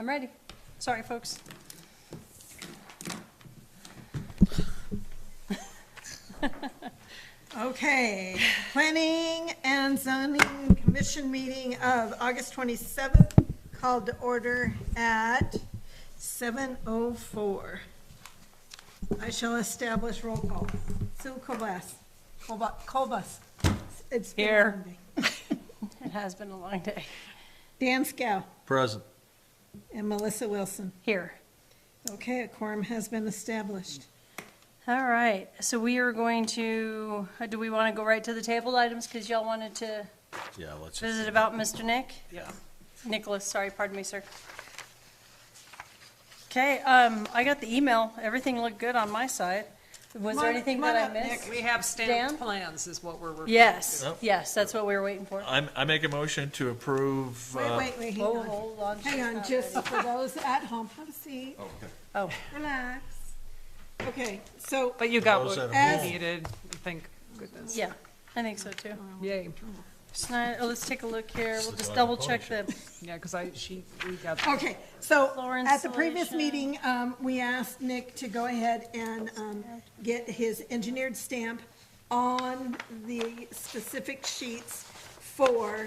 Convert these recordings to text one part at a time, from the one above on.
I'm ready. Sorry, folks. Okay, Planning and Zoning Commission meeting of August 27th, called to order at 7:04. I shall establish roll call. Sue Colbus. It's been a Here. long day. It has been a long day. Dan Scow Present. and Melissa Wilson. Here. Okay, a quorum has been established. All right, so we are going to, do we want to go right to the tabled items because y'all wanted to Yeah, let's visit just, about Mr. Nick? Yeah. Nicholas, sorry, pardon me, sir. Okay, I got the email. Everything looked good on my side. Was there anything Come on that I up, Nick. missed? We have Dan? stamped plans is what we're referring to. Yes, Yep. yes, that's what we were waiting for. I make a motion to approve. Wait, hang Whoa, on. hold on. Hang on, just for those at home, have a seat, Oh, relax. Okay, so But you got Those what that are you needed, thank goodness. yeah, I think so too. Yay. So now, let's take a look here. We'll This just is double on the check pony the, Yeah, because we got, okay, so Floor at the previous installation. meeting, we asked Nick to go ahead and get his engineered stamp on the specific sheets for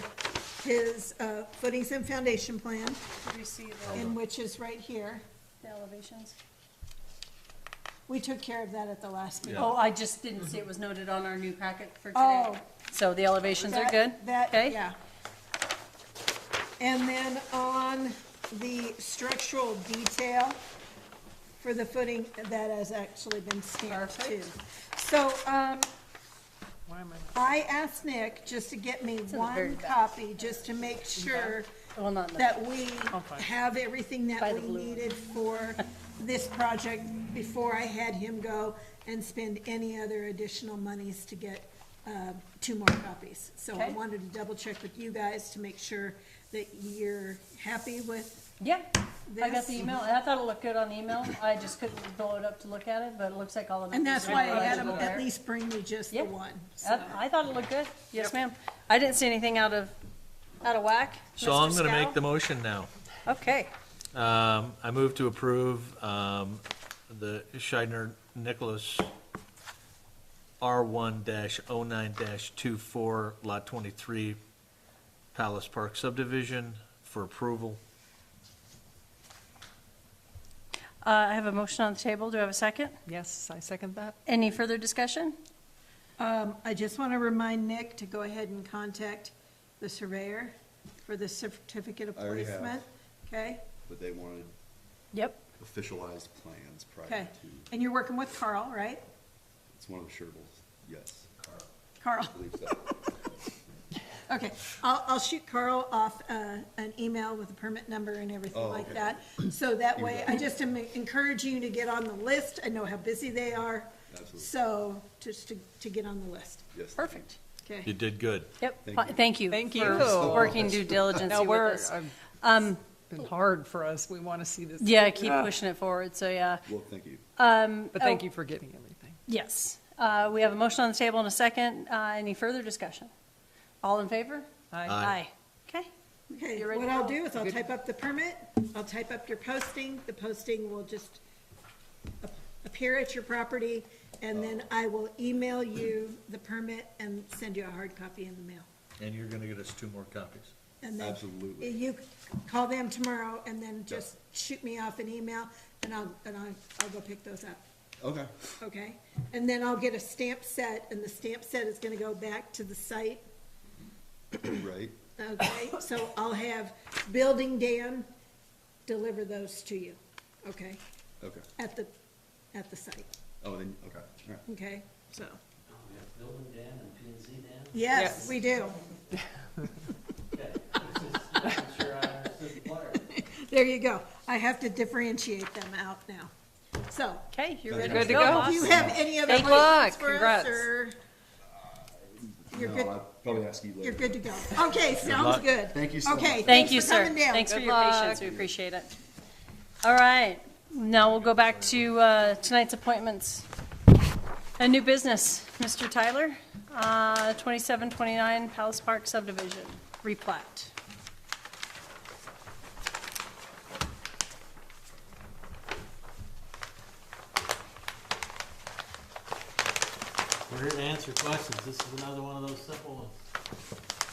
his footings and foundation plan, did we see and which is right here. the elevations? We took care of that at the last meeting. Oh, I just didn't see it was noted on our new packet for today. Oh. So the elevations are good? That, Okay. yeah. And then on the structural detail for the footing, that has actually been stamped too. So, why am I? I asked Nick just to get me in the very one back. copy, just to make sure Well, not in the- that we fine. have everything By that the we blue one. needed for this project before I had him go and spend any other additional monies to get two more copies. So I Okay. wanted to double check with you guys to make sure that you're happy with Yeah, I got this. the email, and I thought it looked good on the email. I just couldn't blow it up to look at it, but it looks like all of it. And that's why I had him legible at there. least bring me just the Yeah. one. So, I thought it looked good. Yes, ma'am. I didn't see anything out of whack. So Mr. I'm gonna Scow? make the motion now. Okay, I move to approve, the Scheidner Nicholas R1-09-24 Lot 23 Palace Park subdivision for approval. I have a motion on the table. Do I have a second? Yes, I second that. Any further discussion? I just want to remind Nick to go ahead and contact the surveyor for the certificate of I already have. placement. Okay, But they wanted Yep. officialized plans prior okay. to, And you're working with Carl, right? it's one of the Shervilles, yes, Carl. I believe so. Okay, I'll shoot Carl off an email with a permit number and everything Oh, like okay. that. So that way, I just am encouraging you to get on the list. I know how busy they are. Absolutely. So just to get on the list, Yes. Perfect. You okay? did good. Yep. Thank you. Thank you. Thank for you. Working due diligence No, with us. it's been hard for us. We want to see this. Yeah, keep pushing it forward. So, yeah. Well, thank you. But thank you for getting everything. Yes. We have a motion on the table in a second. Any further discussion? All in favor? Aye. Okay. Okay, You're ready what to I'll roll. do is I'll Good. type up the permit, I'll type up your posting, the posting will just appear at your property, and then I will email you the permit and send you a hard copy in the mail. And you're gonna get us 2 more copies. And then Absolutely. you call them tomorrow and then just shoot me off an email and I'll go pick those up, Okay, okay? And then I'll get a stamp set and the stamp set is gonna go back to the site, right, okay? So I'll have Building Dan deliver those to you, okay? okay. At the site, Oh, then, okay, all right. okay? So, We have Building Dan and P and Z Dan? yes, Yes. we do. Okay, I'm sure I understood the flyer. There you go. I have to differentiate them out now. So, Okay, you're ready Good to to go, go. boss? do you have any other Thank luck. questions for us, Congrats. or you're No, good? I'll probably ask you You're later. good to go. Okay, sounds luck. good. Thank you so Okay, much. Thank you, thanks for sir. coming down. Thanks for Good your luck. patience. We appreciate it. All right, now we'll go back to tonight's appointments. A new business, Mr. Tyler, 2729 Palace Park subdivision, replat. We're here to answer questions. This is another one of those simple ones.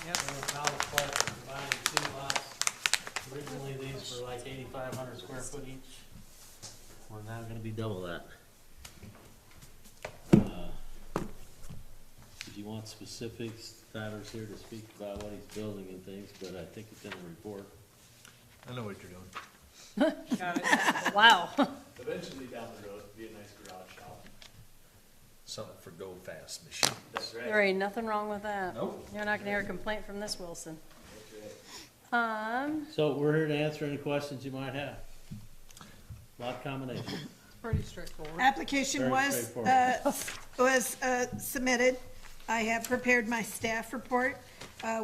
Yep. Palace Park, we're combining two lots. Originally, these were like 8,500 square foot each. We're now gonna be double that. If you want specifics, Tyler's here to speak about what he's building and things, but I think it's in the report. I know what you're doing. Got it. Wow. Eventually down the road, be a nice garage shop. Something for go fast machine. That's right. There ain't nothing wrong with that. Nope. You're not gonna hear a complaint from this Wilson. That's right. So we're here to answer any questions you might have. Lot combination. Pretty straightforward. Application Very was submitted. I have prepared my staff report.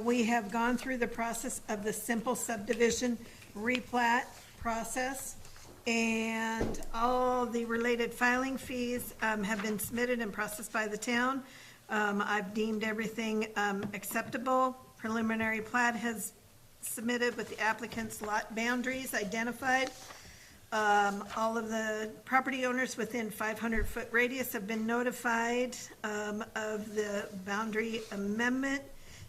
We have gone through the process of the simple subdivision replat process, and all the related filing fees have been submitted and processed by the town. I've deemed everything acceptable. Preliminary plat has submitted with the applicant's lot boundaries identified. All of the property owners within 500-foot radius have been notified of the boundary amendment,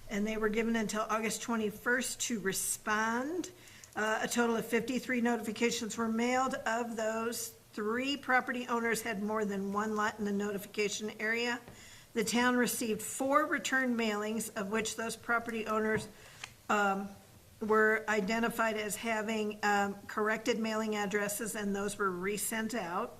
and they were given until August 21st to respond. A total of 53 notifications were mailed. Of those, 3 property owners had more than one lot in the notification area. The town received 4 return mailings, of which those property owners were identified as having corrected mailing addresses, and those were resent out.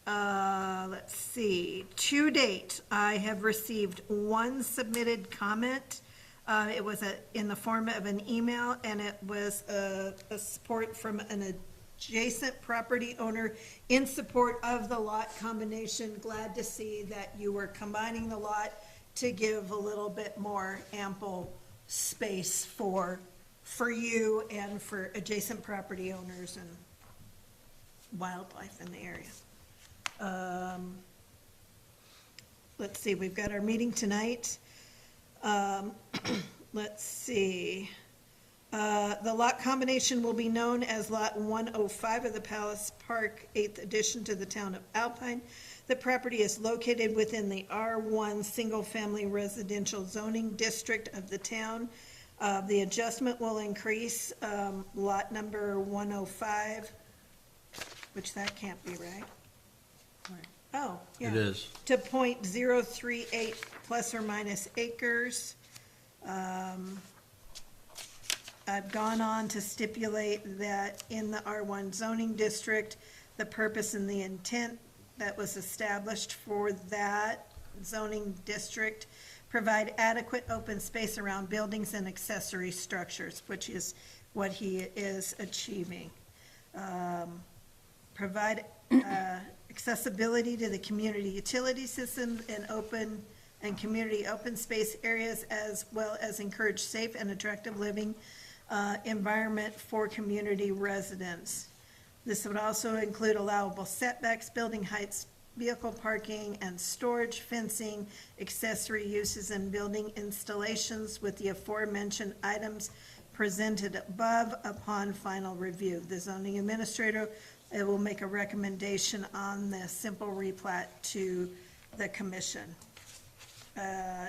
Let's see, to date, I have received 1 submitted comment. It was in the form of an email, and it was a support from an adjacent property owner in support of the lot combination. Glad to see that you were combining the lot to give a little bit more ample space for you and for adjacent property owners and wildlife in the area. Let's see, we've got our meeting tonight. Let's see. The lot combination will be known as Lot 105 of the Palace Park, 8th addition to the town of Alpine. The property is located within the R1 Single Family Residential Zoning District of the town. The adjustment will increase lot number 105, which that can't be right. Oh, yeah. It is. To .038 plus or minus acres. I've gone on to stipulate that in the R1 zoning district, the purpose and the intent that was established for that zoning district provide adequate open space around buildings and accessory structures, which is what he is achieving. Provide accessibility to the community utility system and community open space areas, as well as encourage safe and attractive living environment for community residents. This would also include allowable setbacks, building heights, vehicle parking and storage, fencing, accessory uses, and building installations with the aforementioned items presented above upon final review. The zoning administrator will make a recommendation on the simple replat to the commission.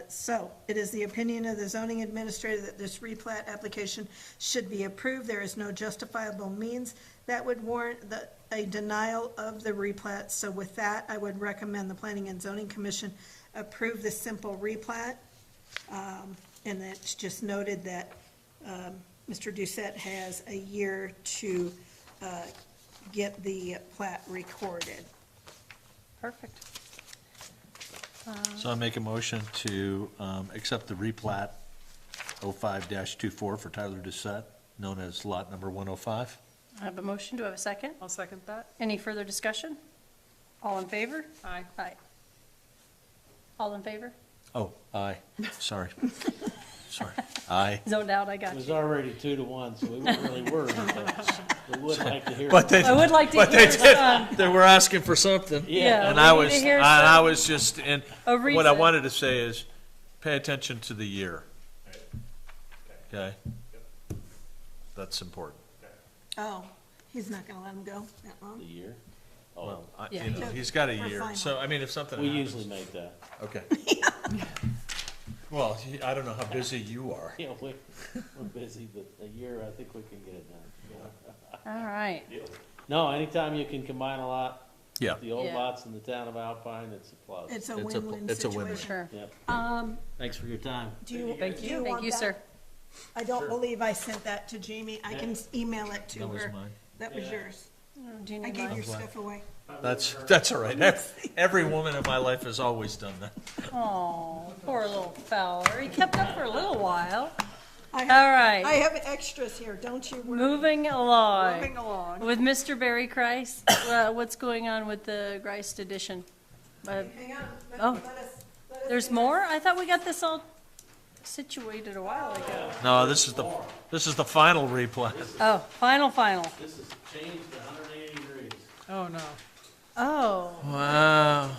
So it is the opinion of the zoning administrator that this replat application should be approved. There is no justifiable means that would warrant a denial of the replat. So with that, I would recommend the Planning and Zoning Commission approve the simple replat. And it's just noted that Mr. Doucette has a year to get the plat recorded. Perfect. So I make a motion to accept the replat 05-24 for Tyler Doucette, known as lot number 105. I have a motion. Do I have a second? I'll second that. Any further discussion? All in favor? Aye. Aye. All in favor? Oh, aye, sorry. Sorry, aye. Zoned out, I It got was you. already 2-1, so we weren't really worried, but we would like to hear. But they, I would like to but they hear some. did, they were asking for something. Yeah, And we I need was, to hear I some- was just, and A what I reason. wanted to say is, pay attention to the year, okay? That's important. Oh, he's not gonna let him go that The long? year. Well, Yeah. you know, he's got a For year, final. so, I mean, if something We happens. usually make that. Okay. Well, I don't know how busy you are. You know, we're busy, but a year, I think we can get it done. All right. No, anytime you can combine a lot, Yeah. the old Yeah. lots in the town of Alpine, it's a plus. It's a It's a- win-win it's a win-win. situation. Sure. Yep. Thanks for your time. Do you, Thank do you. want Thank you, that? sir. I don't believe I sent that to Jamie. I can email it to That was her. mine. That was yours. Do you I need gave mine? your stuff away. That's all right. Every woman in my life has always done that. Oh, poor little feller. He kept up for a little while. I All have, right. I have extras here, don't you worry. Moving along. Moving along. With Mr. Barry Christ, what's going on with the Christ edition? Hang on. Oh. Let us There's get more? I thought we got this all situated a while ago. No, this is the final replat. Oh, final. This is changed 180 degrees. Oh, no. Oh, Wow.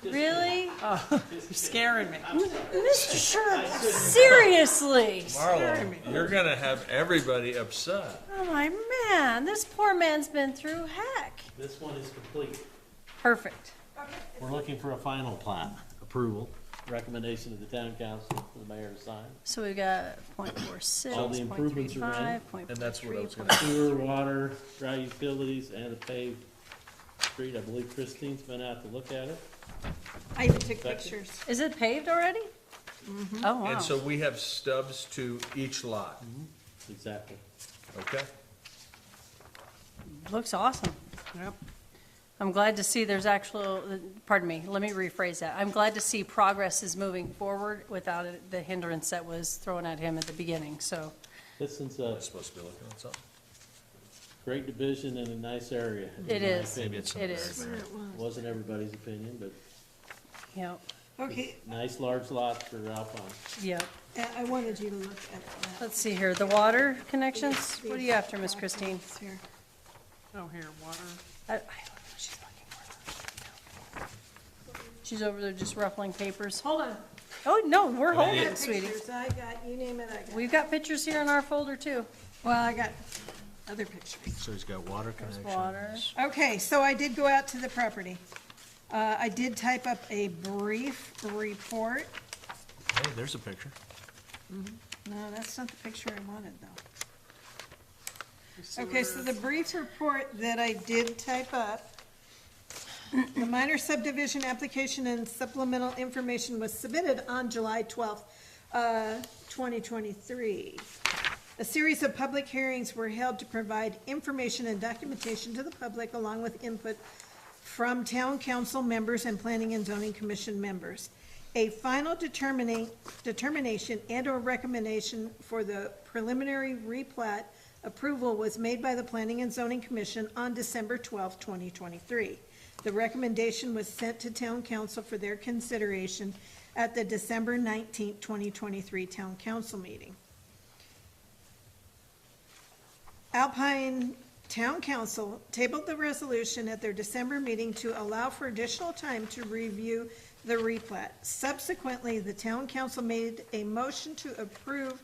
really? You're scaring me. Mr. Sherp, seriously? Marlo, you're gonna have everybody upset. Oh my man, this poor man's been through heck. This one is complete. Perfect. We're looking for a final plat approval, recommendation of the town council for the mayor to sign. So we've got .46, All the improvements are in. .35, And that's what I was .43, gonna- Sewer, water, dry utilities, and a paved street. I believe Christine's been out to look at it. I even took pictures. Is it paved already? Oh, wow. And so we have stubs to each lot, Exactly. okay? Looks awesome. Yep. I'm glad to see there's actual, pardon me, let me rephrase that. I'm glad to see progress is moving forward without the hindrance that was thrown at him at the beginning, so. This is a Supposed to be looking at something. great division in a nice area. in It my is. opinion. Maybe it's It something is. there. Wasn't everybody's opinion, but Yep, Okay, nice large lot for Alpine. yep. I wanted you to look at that. Let's see here, the water connections, what are you after, Miss Christine? Here. Oh, here, water. I don't know what she's looking for. She's over there just ruffling papers. Hold on. Oh, no, we're I holding got it, sweetie. pictures. I got, you name it, I got. We've got pictures here in our folder too. Well, I got other pictures. So he's got water connections. Water. Okay, so I did go out to the property. I did type up a brief report. Hey, there's a picture. No, that's not the picture I wanted, though. Okay, so the brief report that I did type up, the minor subdivision application and supplemental information was submitted on July 12th, 2023. A series of public hearings were held to provide information and documentation to the public along with input from town council members and planning and zoning commission members. A final determination and/or recommendation for the preliminary replat approval was made by the Planning and Zoning Commission on December 12, 2023. The recommendation was sent to town council for their consideration at the December 19, 2023 town council meeting. Alpine Town Council tabled the resolution at their December meeting to allow for additional time to review the replat. Subsequently, the town council made a motion to approve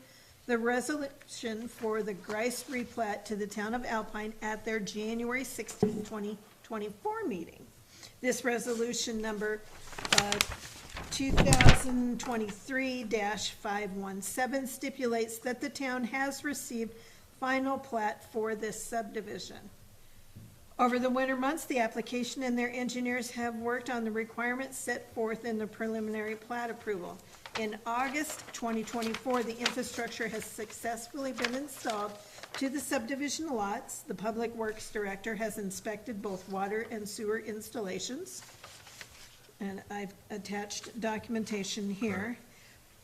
the resolution for the Grice replat to the town of Alpine at their January 16, 2024 meeting. This resolution number 2023-517 stipulates that the town has received final plat for this subdivision. Over the winter months, the application and their engineers have worked on the requirements set forth in the preliminary plat approval. In August 2024, the infrastructure has successfully been installed to the subdivision lots. The Public Works Director has inspected both water and sewer installations, and I've attached documentation here.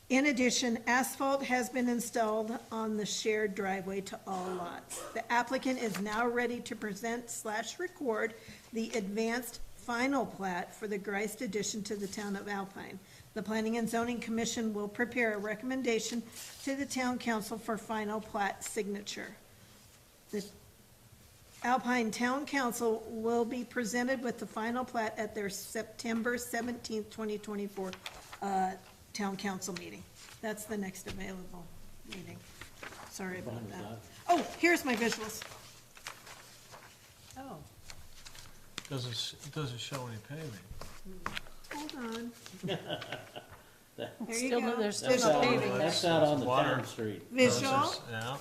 In addition, asphalt has been installed on the shared driveway to all lots. The applicant is now ready to present/record the advanced final plat for the Grice addition to the town of Alpine. The Planning and Zoning Commission will prepare a recommendation to the town council for final plat signature. The Alpine Town Council will be presented with the final plat at their September 17th, 2024 town council meeting. That's the next available meeting. Sorry Fine about with that. that. Oh, here's my visuals. Oh, It doesn't show any paving. Hold on. There you Still, go. there's still That's no out, paving there. that's out on the Water. town street. Visual? Yeah.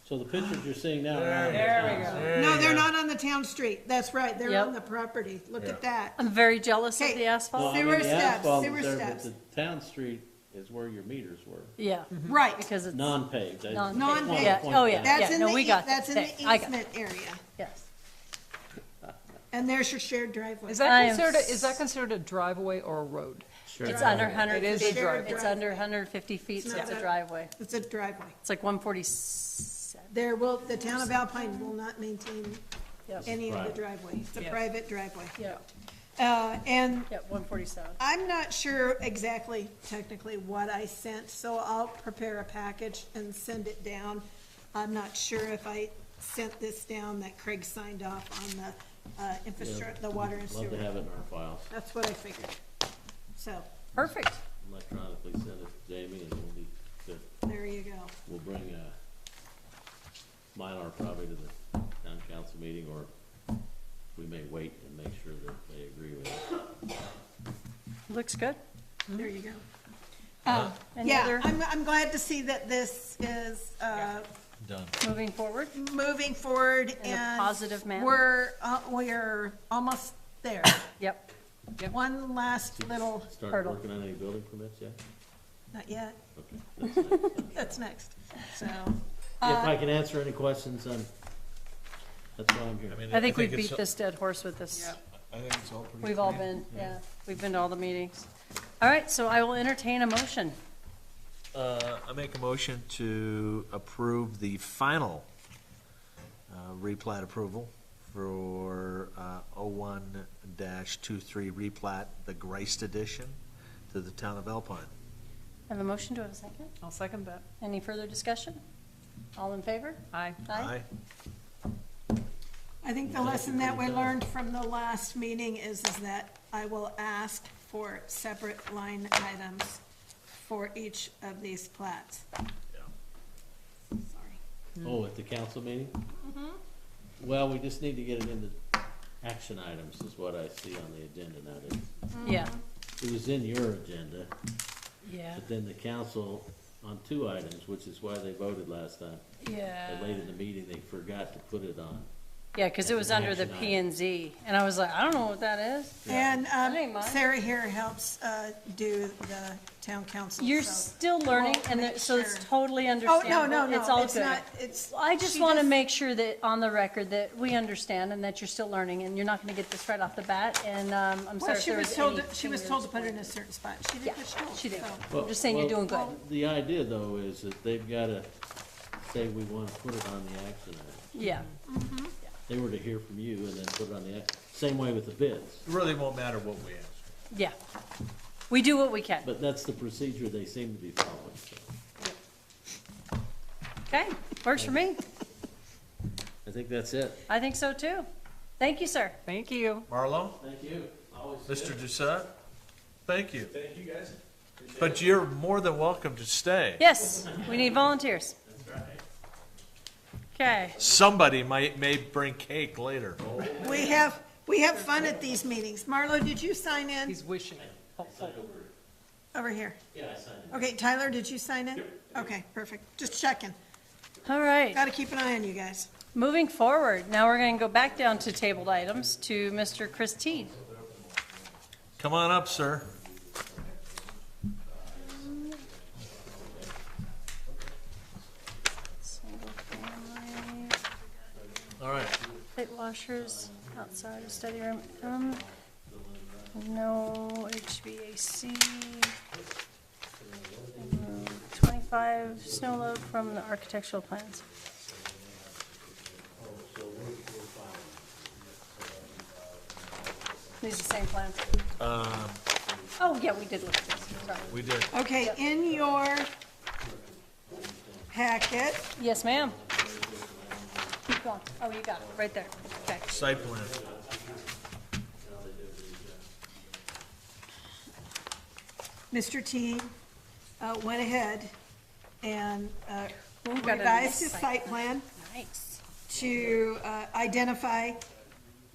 So the pictures you're seeing now. There we go. No, they're not on the town street. That's right. They're Yep. on the property. Look at that. I'm very jealous of Okay. the asphalt. Well, I mean, Sewer the steps, asphalt sewer is there, steps. but the town street is where your meters were, Yeah, Right. because it's, non-paved. I Non-paved. just wanna Yeah. point Oh, that yeah. out. That's in no, the, we got that's in that. the I got easement area. yes. And there's your shared driveway. Is I that am considered, s- is that considered a driveway or a road? Sure. It's under It is a 150, driveway. it's under 150 feet, so It's it's a not a- driveway. It's a driveway. It's like 147. The town of Alpine will not maintain Yep, any of the Right. driveway. It's a Yeah. private driveway. yep, And yep, 147. I'm not sure exactly technically what I sent, so I'll prepare a package and send it down. I'm not sure if I sent this down that Craig signed off on the infrastructure, the water and Love to sewer. have it in our files, That's what I figured. So, Perfect. electronically send it to Jamie, and we'll be good. there you go. We'll bring Mylar probably to the town council meeting, or we may wait and make sure that they agree with it. Looks good. There you go. Any Yeah, other I'm glad to see that this is, Done. moving forward? moving forward In a and. positive manner. We're almost there. Yep. One last little, Start Hurdle. working on any building permits yet? not yet, Okay, that's next. that's next, so. If I can answer any questions, that's why I'm here. I think we've it's- beat this dead horse with this. I think it's all pretty. We've all clean. been, yeah, we've been to all the meetings. All right, so I will entertain a motion. I make a motion to approve the final replat approval for 01-23 replat, the Griced edition to the town of Alpine. I have a motion, do I have a second? I'll second that. Any further discussion? All in favor? Aye. Aye. I think the lesson that we learned from the last meeting is that I will ask for separate line items for each of these plats. Sorry. Oh, at the council meeting? Well, we just need to get it into action items is what I see on the agenda now. Yeah, It was in your agenda, yeah, but then the council on 2 items, which is why they voted last time. yeah. But late in the meeting, they forgot to put it on. Yeah, because it was under the P and Z, and I was like, I don't know what that is. And ain't mine. Sarah here helps do the town council. You're so- still learning, We'll and make so it's sure. totally Oh, understandable. no, It's all it's good. not, it's. I just she want to make sure that on the record that we understand and that you're still learning, and you're not going to get this right off the bat, and I'm Well, sorry if she there was was told, any she was told to put it in a fingers certain spot. She did Yeah, what she told. she did. so. I'm just saying you're doing good. The idea, though, is that they've gotta say we wanna put it on the action item. Yeah, They were to hear from you and then put it on the, same way with the bids. It really won't matter what we ask. yeah. We do what we can. But that's the procedure they seem to be following, so. Okay, works for me. I think that's it. I think so too. Thank you, sir. Thank you. Marlo, Thank you. Always Mr. Doucette, thank you. Thank you, guys. Appreciate But you're more than welcome to stay. Yes, we need volunteers. Okay, Somebody may bring cake later. We have fun at these meetings. Marlo, did you sign in? He's wishing. Over here. Yeah, I signed it. Okay, Tyler, did you sign in? Okay, perfect. Just checking. all right. Gotta keep an eye on you guys. Moving forward, now we're going to go back down to tabled items to Mr. Chris Teed. Come on up, sir. Single family, All right. plate washers outside of study room. No HVAC. 25 snow load from the architectural plans. These are the same plans. Oh, yeah, we did look at this, sorry. We did. Okay, in your packet, Yes, ma'am. Keep going. Oh, you got it, right there. Okay. Site plan. Mr. T went ahead and Ooh, got a revised his site site plan Nice. to identify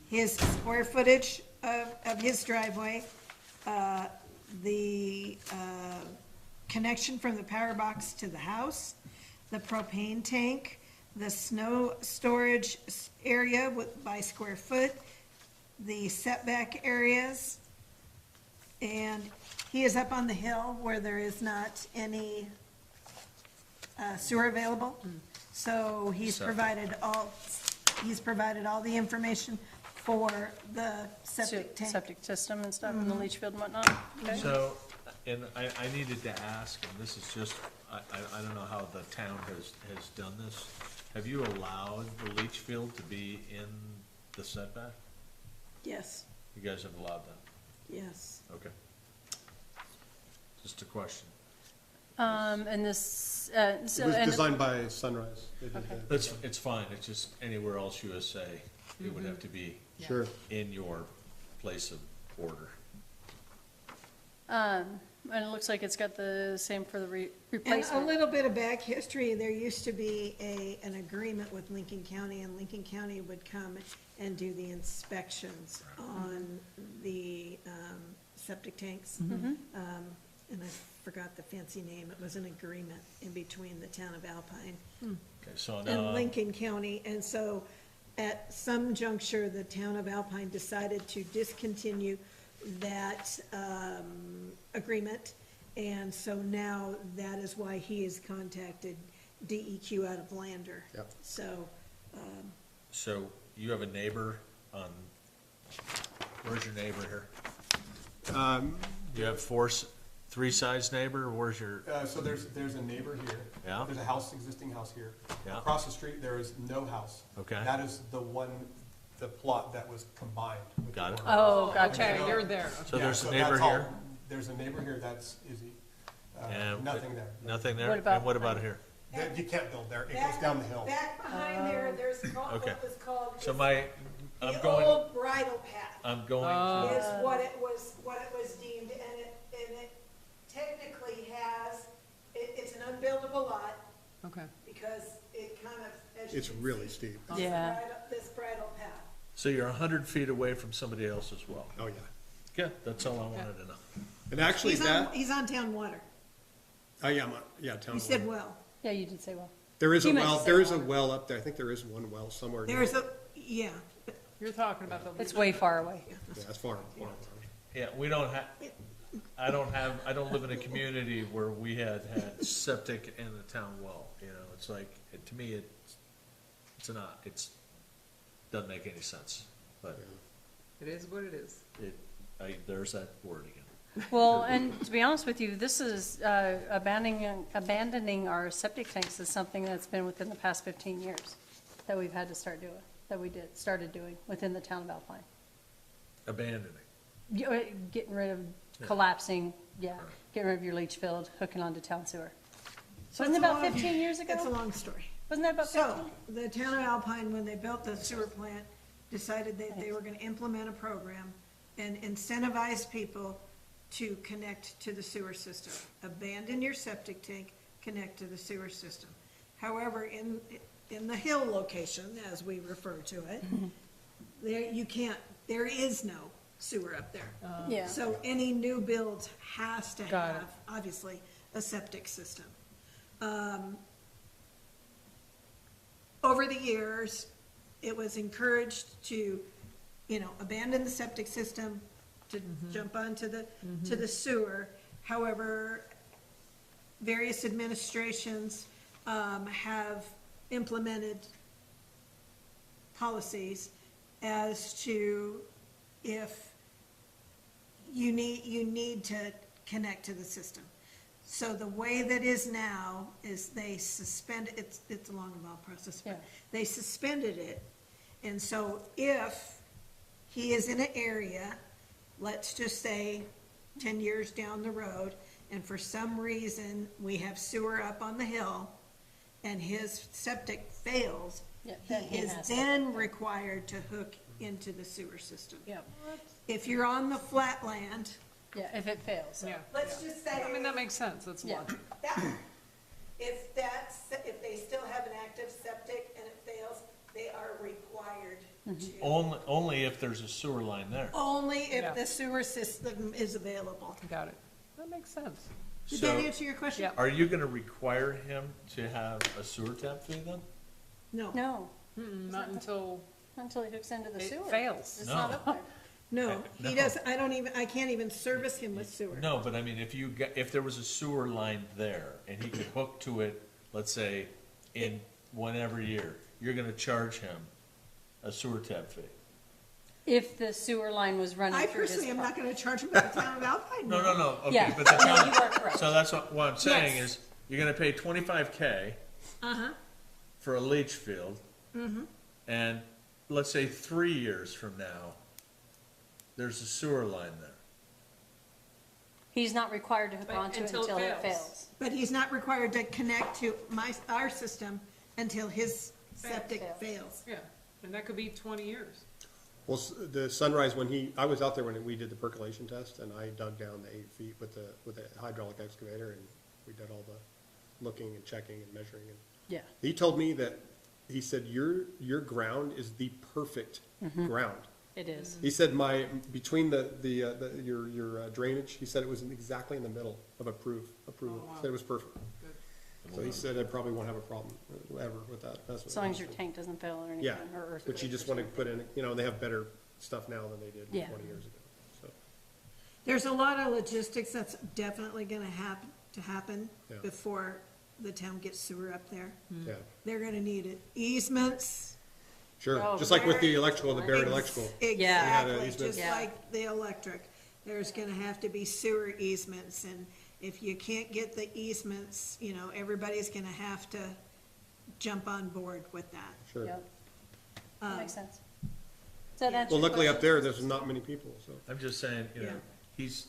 his square footage of his driveway, the connection from the power box to the house, the propane tank, the snow storage area by square foot, the setback areas, and he is up on the hill where there is not any sewer available. So he's provided all the information for the septic tank. Septic system and stuff, and the leach field and whatnot. Okay. So, and I needed to ask, and this is just, I don't know how the town has done this. Have you allowed the leach field to be in the setback? Yes, You guys have allowed that? yes. Okay. Just a question. And this, so, It was and, designed by Sunrise. They did that. It's fine, it's just anywhere else USA, it would have to be Sure. in your place of order. and it looks like it's got the same for the And a replacement. little bit of back history, there used to be an agreement with Lincoln County, and Lincoln County would come and do the inspections on the septic tanks. And I forgot the fancy name, it was an agreement in between the town of Alpine Okay, so and now, Lincoln County, and so at some juncture, the town of Alpine decided to discontinue that agreement, and so now that is why he has contacted DEQ out of Lander. Yep. so you have a neighbor on, where's your neighbor here? You have three sides neighbor, where's your, So there's a neighbor here. Yeah. There's a existing house here. Yeah. Across the street, there is no house. Okay. That is the plot that was combined. with the Got it. corner. Oh, gotcha. Okay, you're there. so Yeah, there's a so neighbor that's all. here? There's a neighbor here, that's Izzy. And Nothing there. Nothing there? What about- And what about here? You can't build there, it goes down the hill. Back behind there, there's Okay. what was called. So I'm The going, old bridle path I'm going to, is what it was deemed, and it technically has, it's an unbuildable lot, Okay. because it kind of, as you It's can really see, steep. is Yeah. this bridle path. so you're 100 feet away from somebody else as well? Oh, yeah. Good, that's all I wanted to know. And actually that, He's on town water. oh, yeah, town. You said water. well. Yeah, you did say well. There is You a meant to well, say there is a water. well up there, I think there is one well somewhere. There's yeah. You're talking about the. It's way far away. Yeah, that's far. Yeah, we don't have, I don't live in a community where we had septic and a town well, you know, it's like, to me, doesn't make any sense, but It is what it is. there's that word again. Well, and to be honest with you, this is, abandoning our septic tanks is something that's been within the past 15 years that we've had to start doing, started doing within the town of Alpine. Abandoning. Getting rid of collapsing, getting rid of your leach field, hooking onto town sewer. Wasn't it about 15 years ago? It's a long story. Wasn't that about 15? So, the town of Alpine, when they built the sewer plant, decided that they were gonna implement a program and incentivize people to connect to the sewer system. Abandon your septic tank, connect to the sewer system. However, in the hill location, as we refer to it, there is no sewer up there. Yeah. So any new builds has to Got it. have, obviously, a septic system. Over the years, it was encouraged to, abandon the septic system, to jump onto to the sewer. However, various administrations have implemented policies as to if you need to connect to the system. So the way that is now is they suspend, it's a long involved process, but Yeah. they suspended it. And so if he is in an area, let's just say 10 years down the road, and for some reason we have sewer up on the hill and his septic fails, Yeah, then he he is has to. then required to hook into the sewer system. Yeah, If you're on the flat land, yeah, if it fails. Yeah. let's just say. I mean, that makes sense. That's Yeah. logic. If they still have an active septic and it fails, they are required Only if there's a sewer line there. Only Yeah. if the sewer system is available. Got it. That makes sense. Did So- that answer your question? Yeah. Are you gonna require him to have a sewer tap fee then? No, No, Not until until he hooks into the it sewer. fails. It's not No. up there. no, No. he does, I can't even service him with sewer. No, but I mean, if there was a sewer line there and he could hook to it, let's say, in whatever year, you're gonna charge him a sewer tap fee. If the sewer line was running I through his personally am not property. gonna charge him at the town of Alpine. No, okay, Yeah, but the no, town, you are correct. so that's what I'm saying Yes. is, you're gonna pay 25K Uh-huh, for a leach field. And let's say 3 years from now, there's a sewer line there. He's not required to hook But onto it until it until it fails. fails. but he's not required to connect to our system until his septic Fails. fails. Yeah, and that could be 20 years. Well, the Sunrise, I was out there when we did the percolation test, and I dug down the 8 feet with the hydraulic excavator, and we did all the looking and checking and measuring. And Yeah. he told me that, he said, your ground is the perfect ground. It is. He said between your drainage, he said it was exactly in the middle of approval. Oh, wow. Said it was perfect. So he said I probably won't have a problem ever with that. That's what As long he as your said. tank doesn't fail or anything, Yeah, or earth. but you just want to put in, they have better stuff now than they did Yeah. 20 years ago, so. There's a lot of logistics that's definitely gonna happen Yeah. before the town gets sewer up there. Yeah, They're gonna need it. Easements. sure, Oh, just like with the electrical, the buried Ex- electrical. Exactly, easement. just Yeah. like the electric. There's gonna have to be sewer easements, and if you can't get the easements, everybody's gonna have to jump on board with that. Sure. Yep, that Um, makes sense. Does that answer Well, your luckily up question? there, there's not many people, so. I'm just saying, Yeah. he's,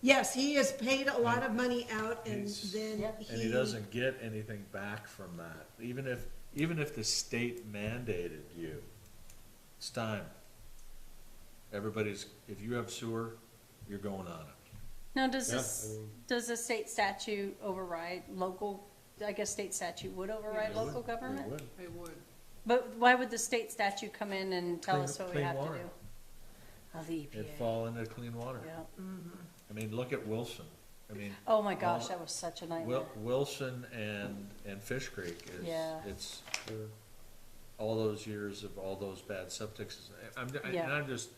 Yes, he has paid a lot of money out, and He's- then Yep. and he doesn't get anything back from that. Even if the state mandated you, it's time. If you have sewer, you're going on it. Now, does Yeah, this, I mean- does the state statute override local, I guess state statute would override local government? It would. It would. But why would the state statute come in and tell Clean- us what we clean have to water. do? Oh, the It'd EPA, fall into clean water. yeah. I mean, look at Wilson. I mean, Oh my gosh, that was such a nightmare. Wilson and Fish Creek Yeah. it's all those years of all those bad septics. Yeah. And I'm just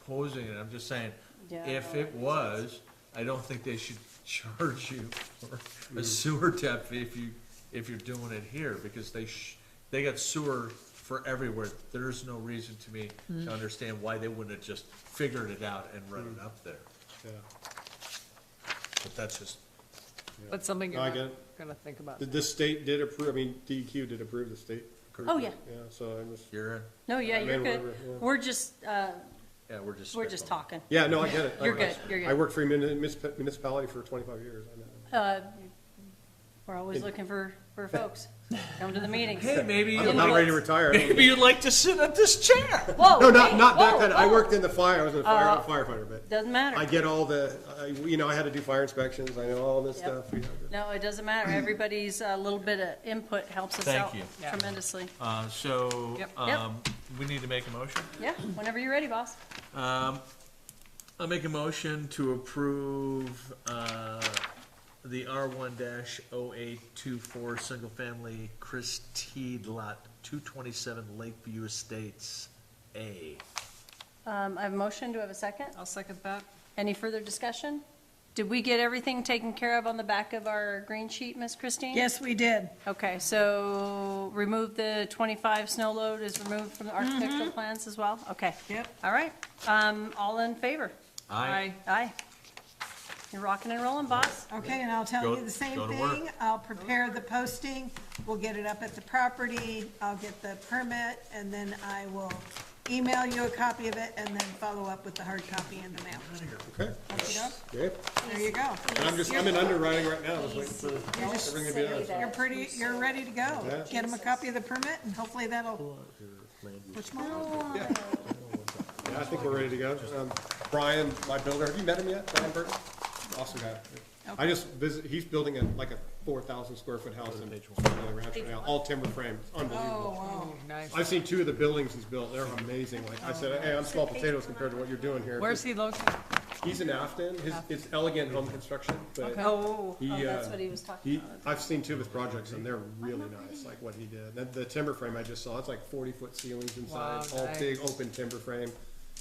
posing it, I'm just saying, Yeah, if no, it was, I don't think they should charge you for a sewer tap fee if you're doing it here, because they got sewer for everywhere. There's no reason to me to understand why they wouldn't have just figured it out and run it up there. Yeah. But that's just, That's something No, I you're get not it. gonna think about. The state did approve, DEQ did approve the state. Oh, yeah. Yeah, so I was, you're in, No, yeah, I you're mean, good. whatever, yeah. We're just, yeah, we're just. we're just spitballing. talking. yeah, no, I get it. You're good, you're good. I worked for a municipality for 25 years, I know. We're always looking for folks. Come to the meetings. Hey, maybe I'm you'd not like, ready to retire. maybe you'd like to sit at this chair. Whoa, No, not hey, that whoa, kind of, I whoa. worked in the fire, I was a firefighter, but Doesn't matter. I get all the, I had to do fire inspections, I know all this Yep. stuff. No, it doesn't matter. Everybody's little bit of input helps us Thank out you. Yeah. tremendously. So, Yep. Yep. we need to make a motion. Yeah, whenever you're ready, boss. I'll make a motion to approve, the R1-0824 single family Christine Lot 227 Lakeview Estates A. I have a motion. Do I have a second? I'll second that. Any further discussion? Did we get everything taken care of on the back of our green sheet, Miss Christine? Yes, we did. Okay, so remove the 25 snow load is removed from the architectural plans as well? Okay. Yep. All right. All in favor? Aye. Aye. You're rocking and rolling, boss. Okay, and I'll tell Go- you the same go to work. thing. I'll prepare the posting, we'll get it up at the property, I'll get the permit, and then I will email you a copy of it and then follow up with the hard copy in the mail. Okay, Okey-doke. yeah. There you go. And I'm in underwriting right now, I was waiting for everything to be done. You're ready to go. Yeah. Get them a copy of the permit and hopefully that'll push them along. Yeah, I think we're ready to go. Brian, my builder, have you met him yet? Brian Burton? Awesome guy. I just he's building 4,000 square foot house in Rancho now, all timber frame, it's unbelievable. Oh, nice. I've seen 2 of the buildings he's built, they're amazing, like I said, hey, I'm small potatoes compared to what you're doing here. Where's he located? He's in Afton, it's elegant home construction, but Oh, he, that's what he was talking he, about. I've seen 2 of his projects and they're really nice, like what he did. The timber frame I just saw, it's like 40-foot ceilings inside, Wow, all nice. big open timber frame.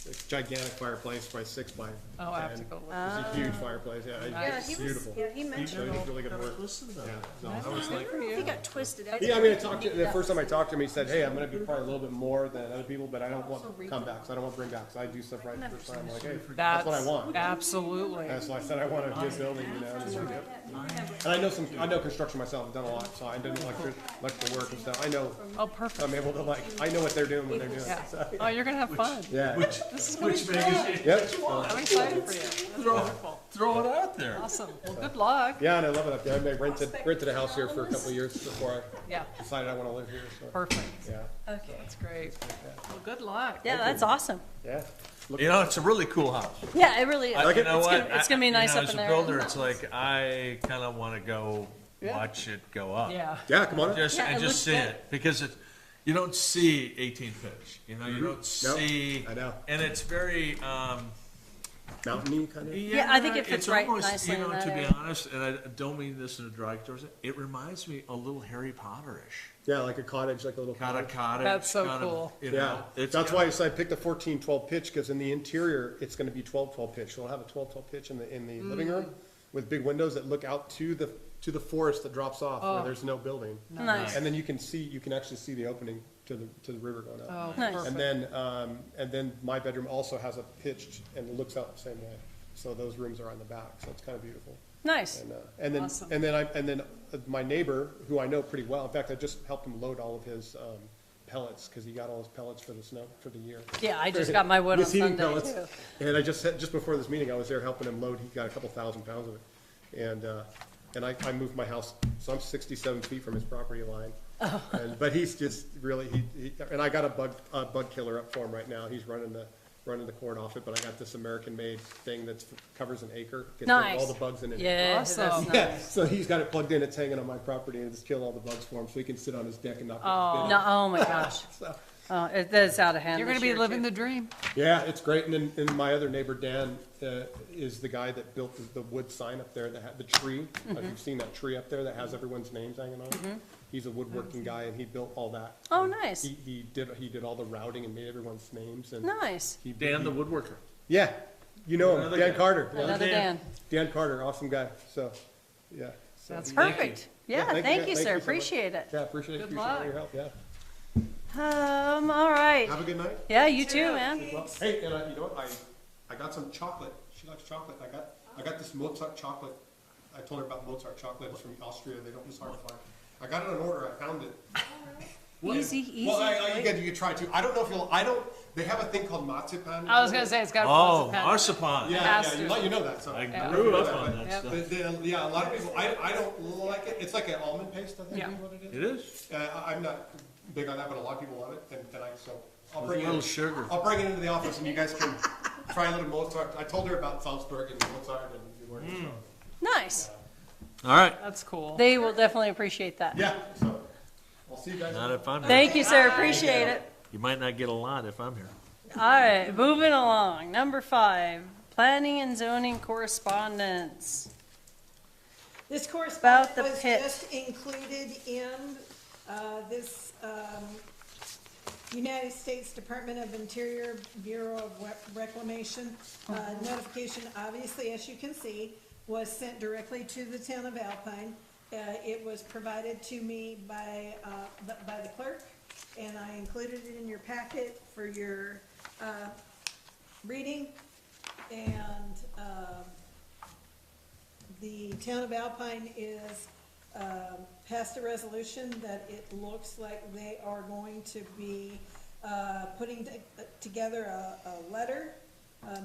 It's gigantic fireplace, probably 6 by 10. Oh, I have to go look. It's a huge fireplace, yeah, Yeah, it's he was, beautiful. yeah, he mentioned. He's really good work. Listen to that. Yeah, no, I was like, He got twisted out. yeah, I mean, I talked to, the first time I talked to him, he said, hey, I'm gonna be probably a little bit more than other people, but I don't want comebacks, I don't want bringbacks, I do stuff right the first time, I'm like, hey, that's what I want. Absolutely. That's why I said I want a good building, you know, and he's like, yep. And I know construction myself, I've done a lot, so I did electrical work and stuff, I know, Oh, perfect. I'm able to like, I know what they're doing when they're doing Yeah. it, so, Oh, you're gonna have fun. yeah. This is gonna be fun. Yep, so, I'm excited for you. That's wonderful. Throw it out there. Awesome. Well, good luck. yeah, and I love it up there, I rented a house here for a couple of years before Yeah, I decided I wanna live here, so, perfect. yeah, Okay. That's great. Well, good luck. Yeah, that's awesome. yeah. You know, it's a really cool house. Yeah, it really is. I- you know It's what? gonna- It's gonna be nice up in there. As a builder, it's like, I kinda wanna go watch it go up. Yeah. Yeah, come on up. Just, Yeah, it and looks just see good. it, because it, you don't see 18 pitch, you know, you don't Nope, see. I know. And it's very, Mountainy kind of. Yeah, I think it fits it's right almost, nicely you in know, that to be area. honest, and I don't mean this in a derogatory sense, it reminds me a little Harry Potter-ish. Yeah, like a cottage, like a little Kind of cottage. cottage. That's so kind of, cool. you Yeah, know, it's that's got- why I picked a 14-12 pitch, because in the interior, it's gonna be 12-12 pitch. So we'll have a 12-12 pitch in the living room with big windows that look out to the forest that drops off where there's no building. Nice. And then you can actually see the opening to the river going up. Oh, Nice. perfect. And then my bedroom also has a pitched and it looks out the same way. So those rooms are on the back, so it's kind of beautiful. Nice. Awesome. And then my neighbor, who I know pretty well, in fact, I just helped him load all of his pellets, because he got all his pellets for the snow, for the year. Yeah, I just got my wood on His heating Sunday pellets. too. And I just before this meeting, I was there helping him load, he got a couple thousand pounds of it. And I moved my house, so I'm 67 feet from his property line. Oh. But he's just really, and I got a bug killer up for him right now, he's running the cord off it, but I got this American-made thing that covers an acre. Gets rid of Nice. all the bugs in it. Yeah, that's Awesome. nice. Yeah, so he's got it plugged in, it's hanging on my property, and it's killed all the bugs for him, so he can sit on his deck and not get bit. No, oh my gosh. So, Oh, it is out of hand You're gonna this be year, living too. the dream. yeah, it's great, and then my other neighbor, Dan, is the guy that built the wood sign up there, that had the tree. If you've seen that tree up there that has everyone's names hanging on it. He's a woodworking guy, and he built all that. Oh, And nice. He did all the routing and made everyone's names, and Nice. he. Dan the woodworker. Yeah, you know him, Another Dan guy. Carter. Yeah. Another Dan. Dan Carter, awesome guy, so, yeah. So That's he- Perfect. Yeah, thank you, thank you, thank sir. you so much. Appreciate it. Yeah, appreciate Good all your help, yeah. All right. Have a good night. Yeah, you too, man. Well, hey, and you know what, I got some chocolate, she likes chocolate, I got this Mozart chocolate, I told her about Mozart chocolate, it's from Austria, it's hard to find. I got it on order, I found it. Easy, easy. Well, you can try to, I don't know if they have a thing called marzipan. I was gonna say, it's got Oh, a marzipan. Yeah, has yeah, to. you know that, so. I Yeah. grew up on But- that stuff. Yeah, a lot of people, I don't like it, it's like an almond paste, I think Yeah. is what it is. It is. I'm not big on that, but a lot of people want it, and I'll With bring a it little in. sugar. I'll bring it into the office and you guys can try a little Mozart. I told her about Salzburg and Mozart and where it's from. Nice. All right. That's cool. They will definitely appreciate that. Yeah, so I'll see you guys. Not if I'm here. Thank you, sir. Appreciate it. You might not get a lot if I'm here. All right, moving along. Number 5, planning and zoning correspondence. This About correspondence the was pit. just included in this United States Department of Interior Bureau of Reclamation notification. Obviously, as you can see, was sent directly to the town of Alpine. It was provided to me by the clerk, and I included it in your packet for your reading. And the town of Alpine is passed a resolution that it looks like they are going to be putting together a letter.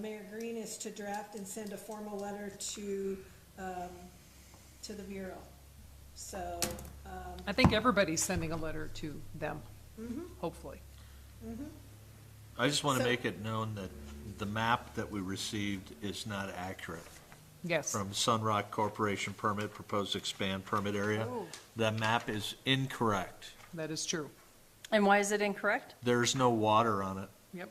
Mayor Green is to draft and send a formal letter to the Bureau. So, I think everybody's sending a letter to them, hopefully. I just want to So- make it known that the map that we received is not accurate. Yes. from Sunrock Corporation permit, proposed expand permit area. The map is incorrect. That is true. And why is it incorrect? There's no water on it. Yep.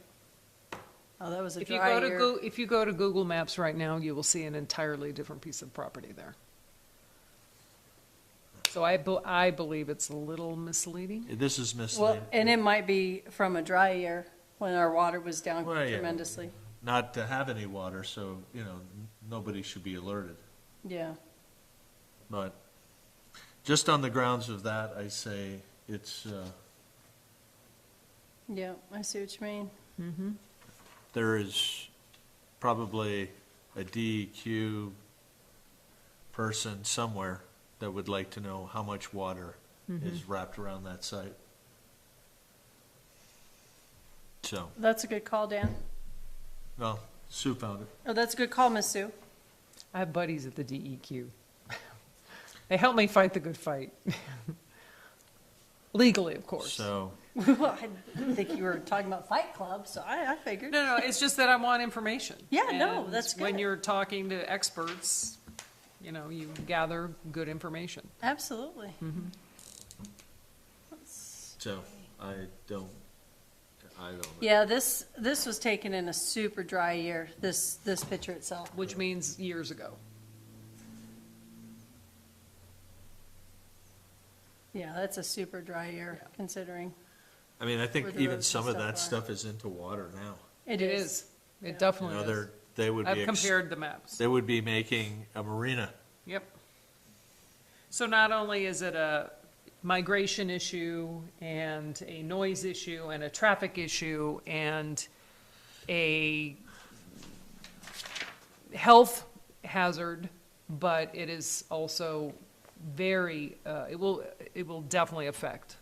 Oh, that was a If you dry go to year. if you go to Google Maps right now, you will see an entirely different piece of property there. So I believe it's a little misleading. This is Well, misleading. and it might be from a dry year when our water was down Well, yeah. tremendously. Not to have any water, so, nobody should be alerted. Yeah. But just on the grounds of that, I say it's, Yeah, I see what you mean. there is probably a DEQ person somewhere that would like to know how much water is wrapped around that site. So, That's a good call, Dan. well, Sue found it. Oh, that's a good call, Miss Sue. I have buddies at the DEQ. They help me fight the good fight. Legally, of course. So, Well, I didn't think you were talking about Fight Club, so I figured. No, it's just that I want information. Yeah, no, And that's When good. you're talking to experts, you gather good information. Absolutely. so I don't know. Yeah, this was taken in a super dry year, this picture itself. Which means years ago. Yeah, that's a super dry year considering. I mean, I think Where the even roads some and of that stuff are. stuff is into water now. It is. It Yeah. definitely is. They would I've be, compared the maps. they would be making a marina. Yep. So not only is it a migration issue and a noise issue and a traffic issue and a health hazard, but it is also very, it will definitely affect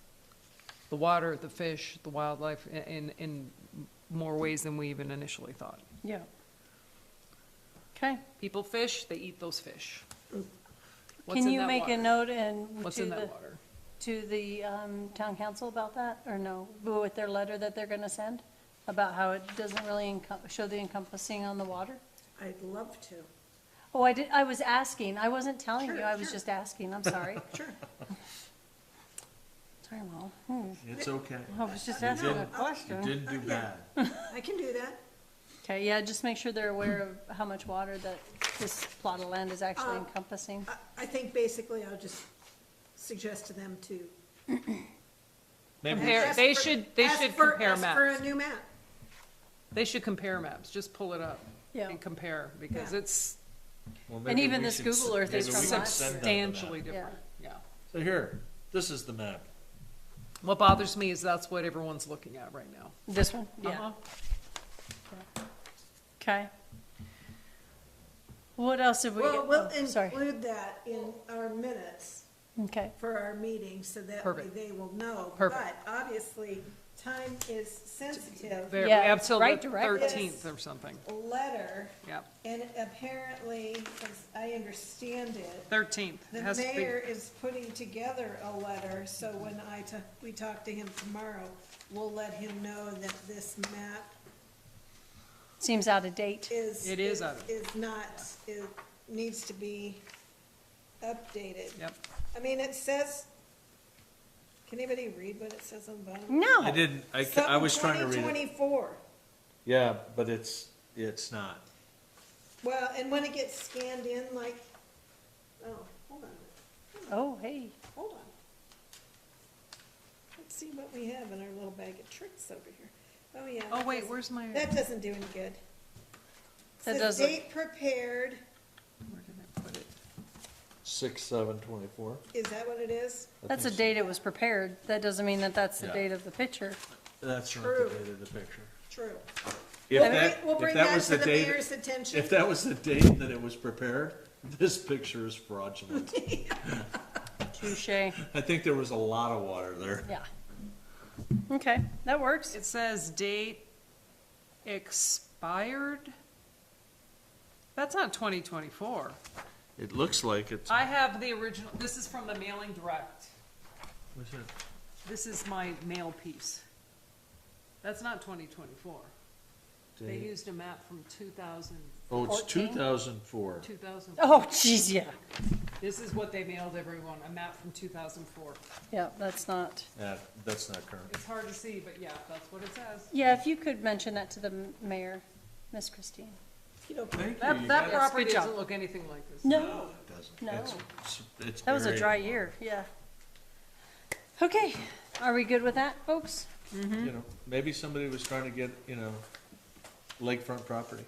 the water, the fish, the wildlife in more ways than we even initially thought. Yeah. Okay. People fish, they eat those fish. What's Can in you that make a water? note and What's to in the, that water? to the town council about that, or no? With their letter that they're gonna send, about how it doesn't really show the encompassing on the water? I'd love to. Oh, I was asking, I wasn't telling you, I was just asking, I'm sorry. Sure. Sorry, Mom. It's okay. I was just asking a You question. didn't do bad. I can do that. Okay, yeah, just make sure they're aware of how much water that this plot of land is actually encompassing. I think basically I'll just suggest to them to. Compare, ask they for- should ask for- compare ask for maps. a new map. They should compare maps, just pull it up Yeah. and compare, because Yeah. it's Well, And maybe even we this should Google Earth is maybe we from should us. send them the map. substantially different, yeah. So here, this is the map. What bothers me is that's what everyone's looking at right now. This one? Yeah. Uh-huh. Okay. What else have we? Well, we'll Sorry. include that in our minutes Okay. for our meeting, so that way Perfect. they will know. Perfect. But obviously, time is sensitive. There, we Yeah, have till right the directed. 13th or something, Letter, yeah, and apparently, as I understand it, 13th. It the has to be- mayor is putting together a letter, so when we talk to him tomorrow, we'll let him know that this map Seems out of date. is. It is out of- Is not, it needs to be updated. Yep, I mean, it says, can anybody read what it says on the bottom? No. I didn't, I was trying to read it. 2024. Yeah, but it's not. Well, and when it gets scanned in, like, oh, hold on, Oh, hey. hold on. Let's see what we have in our little bag of tricks over here. Oh, yeah. oh that wait, doesn't- where's my, where That doesn't do any good. That Says doesn't- date prepared, did I put it? 6/7/24. is that what it is? That's the date it was prepared. That doesn't mean that that's the Yeah. date of the picture. That's not True. the date of the picture. True. If that, We'll if bring that that was to the the date, mayor's attention. if that was the date that it was prepared, this picture is fraudulent. Touche. I think there was a lot of water there. Yeah. Okay, that works. It says date expired? That's not 2024. It looks like it's, I have the original, this is from the mailing direct. what's it? This is my mail piece. That's not 2024. They used a map from 2000, Oh, it's 14? 2004. 2000. Oh, geez, yeah. This is what they mailed everyone, a map from 2004. Yeah, that's not, That's not current. It's hard to see, but yeah, that's what it says. yeah, if you could mention that to the mayor, Miss Christine. You know, Thank you. That You that got- property good job. doesn't look anything like this. No, It doesn't. No. It's that was a very- dry year, yeah. Okay, are we good with that, folks? You know, maybe somebody was trying to get, you know, lakefront property.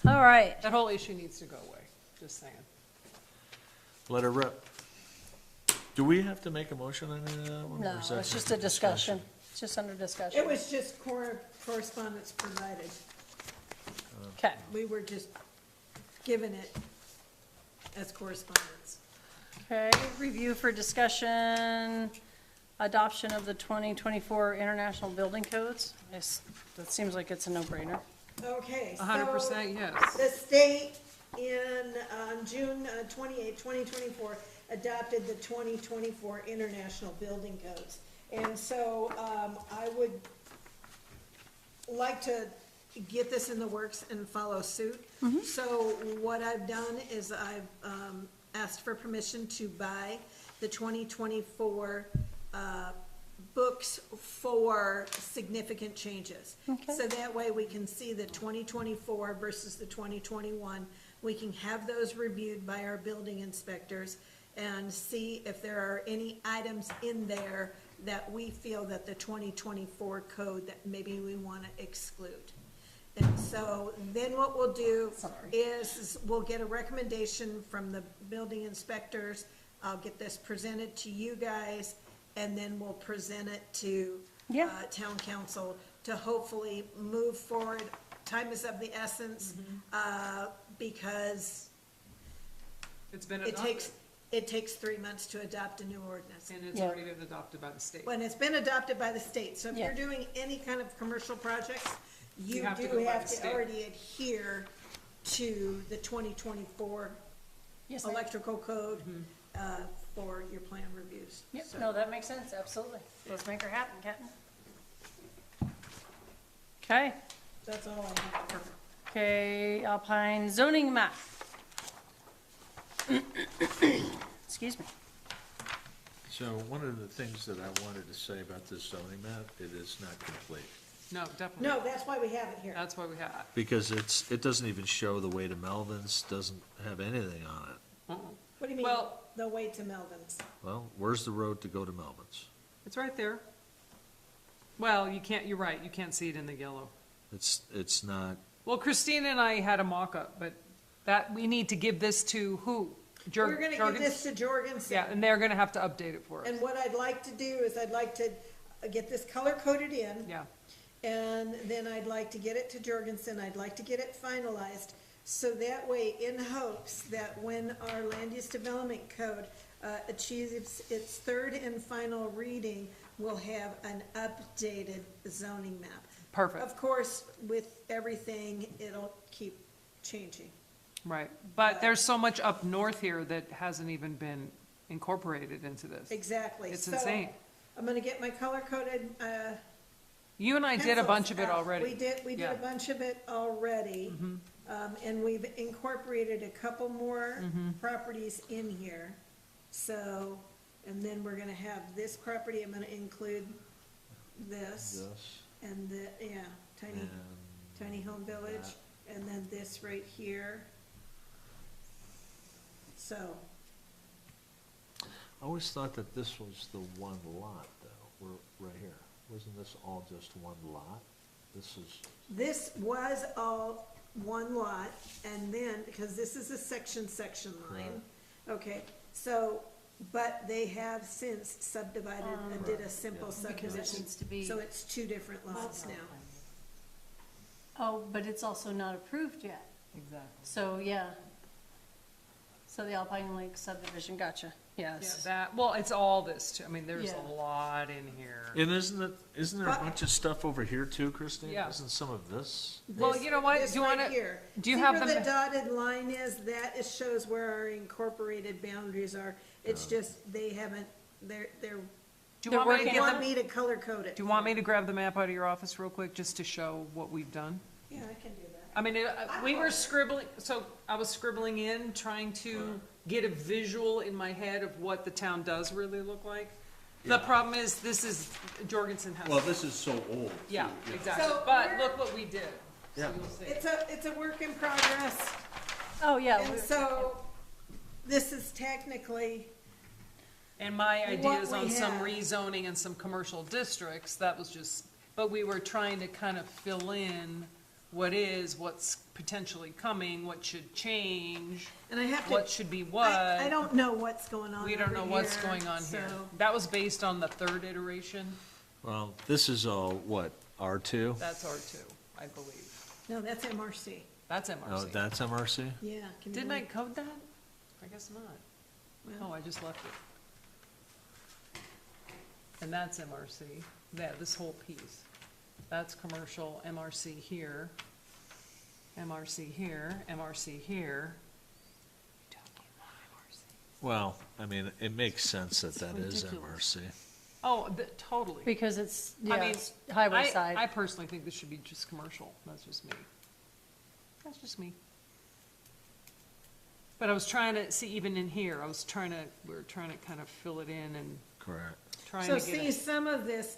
All right, That whole issue needs to go away, just saying. Let her rip. Do we have to make a motion on any of that one? or no, is that it's just a discussion, it's just under discussion. it was just correspondence provided. Okay, We were just given it as correspondence. okay, review for discussion, adoption of the 2024 International Building Codes. That seems like it's a no-brainer. Okay, so. 100% yes. The state in, June 28, 2024, adopted the 2024 International Building Codes. And so, I would like to get this in the works and follow suit. So what I've done is I've, asked for permission to buy the 2024, books for significant changes. Okay. So that way we can see the 2024 versus the 2021. We can have those reviewed by our building inspectors and see if there are any items in there that we feel that the 2024 code that maybe we want to exclude. And so then what we'll do is we'll get a recommendation from the building inspectors. I'll get this presented to you guys, and then we'll present it to Yeah. town council to hopefully move forward. Time is of the essence, because It's been it adopted, takes 3 months to adopt a new ordinance. and it's Yeah. already been adopted by the state. When it's been adopted by the state, so if Yeah. you're doing any kind of commercial projects, you You have to do go by have the to state. already adhere to the 2024 Yes, ma'am. electrical code, for your plan reviews. Yep, So- no, that makes sense, absolutely. Let's make her happen, Captain. Okay, That's all I have. okay, Alpine zoning map. Excuse me. So one of the things that I wanted to say about this zoning map, it is not complete. No, definitely. No, that's why we have it here. That's why we have, Because it doesn't even show the way to Melvin's, doesn't have anything on it. What do you mean, well- the way to Melvin's? Well, where's the road to go to Melvin's? it's right there. Well, you can't, you're right, you can't see it in the yellow. It's not, Well, Christina and I had a mock-up, but that, we need to give this to who? We're gonna give Jorgensen? this to Jorgensen. Yeah, and they're gonna have to update it for us. And what I'd like to do is I'd like to get this color coded in. Yeah, And then I'd like to get it to Jorgensen, I'd like to get it finalized, so that way, in hopes that when our land use development code achieves its third and final reading, we'll have an updated zoning map. perfect, Of course, with everything, it'll keep changing. right. But there's so much up north here that hasn't even been incorporated into this. Exactly. It's So, insane. I'm gonna get my color coded, You and I did a bunch of it pencils out. already. We did Yeah. a bunch of it already. And we've incorporated a couple more properties in here. So, and then we're gonna have this property, I'm gonna include this, this, and the, yeah, and tiny home village, and then this right here. So, I always thought that this was the one lot, though, we're right here. Wasn't this all just one lot? This is, this was all one lot, and then, because this is a section line. Okay, so, but they have since subdivided and did a simple Because it subdivision. needs to be, So it's two different lots now. oh, but it's also not approved yet. Exactly. So, yeah. So the Alpine Lake subdivision, gotcha, Yeah, yes. that, well, it's all this, too. I mean, there's Yeah. a lot in here. and isn't there a bunch of stuff over here too, Christine? Yeah. Isn't some of this? Well, This- you know what? this Do you right wanna- here. do you See have where them- the dotted line is? That is shows where our incorporated boundaries are. It's just, they haven't, they're Do you They're want me to working give Want them, me to color code it? do you want me to grab the map out of your office real quick, just to show what we've done? Yeah, I can do that. I mean, we were scribbling, so I was scribbling in, trying to get a visual in my head of what the town does really look like. The problem is, this is, Jorgensen has. Well, this is so old. Yeah, exactly, So but we're- look what we did. So Yeah. you'll see. It's a work in progress, Oh, yeah. and so this is technically, And my ideas What we on some have. rezoning and some commercial districts, that was just, but we were trying to kind of fill in what is, what's potentially coming, what should change, and I have to. what should be what. I don't know what's going on We don't know over what's here, going on here. so- That was based on the third iteration. Well, this is all, what, R2? That's R2, I believe. No, that's MRC. That's Oh, MRC. that's MRC? Yeah. can you Didn't I believe- code that? I guess not. Well, Oh, I just left it. And that's MRC. Yeah, this whole piece. That's commercial, MRC here, MRC here, MRC here. Well, I mean, it makes sense that that is ridiculous. MRC. Oh, totally. Because it's, I yeah, mean, it's highway I side. personally think this should be just commercial. That's just me. That's just me. But I was trying to, see, even in here, we were trying to kind of fill it in and Correct. trying So to get see, it. some of this,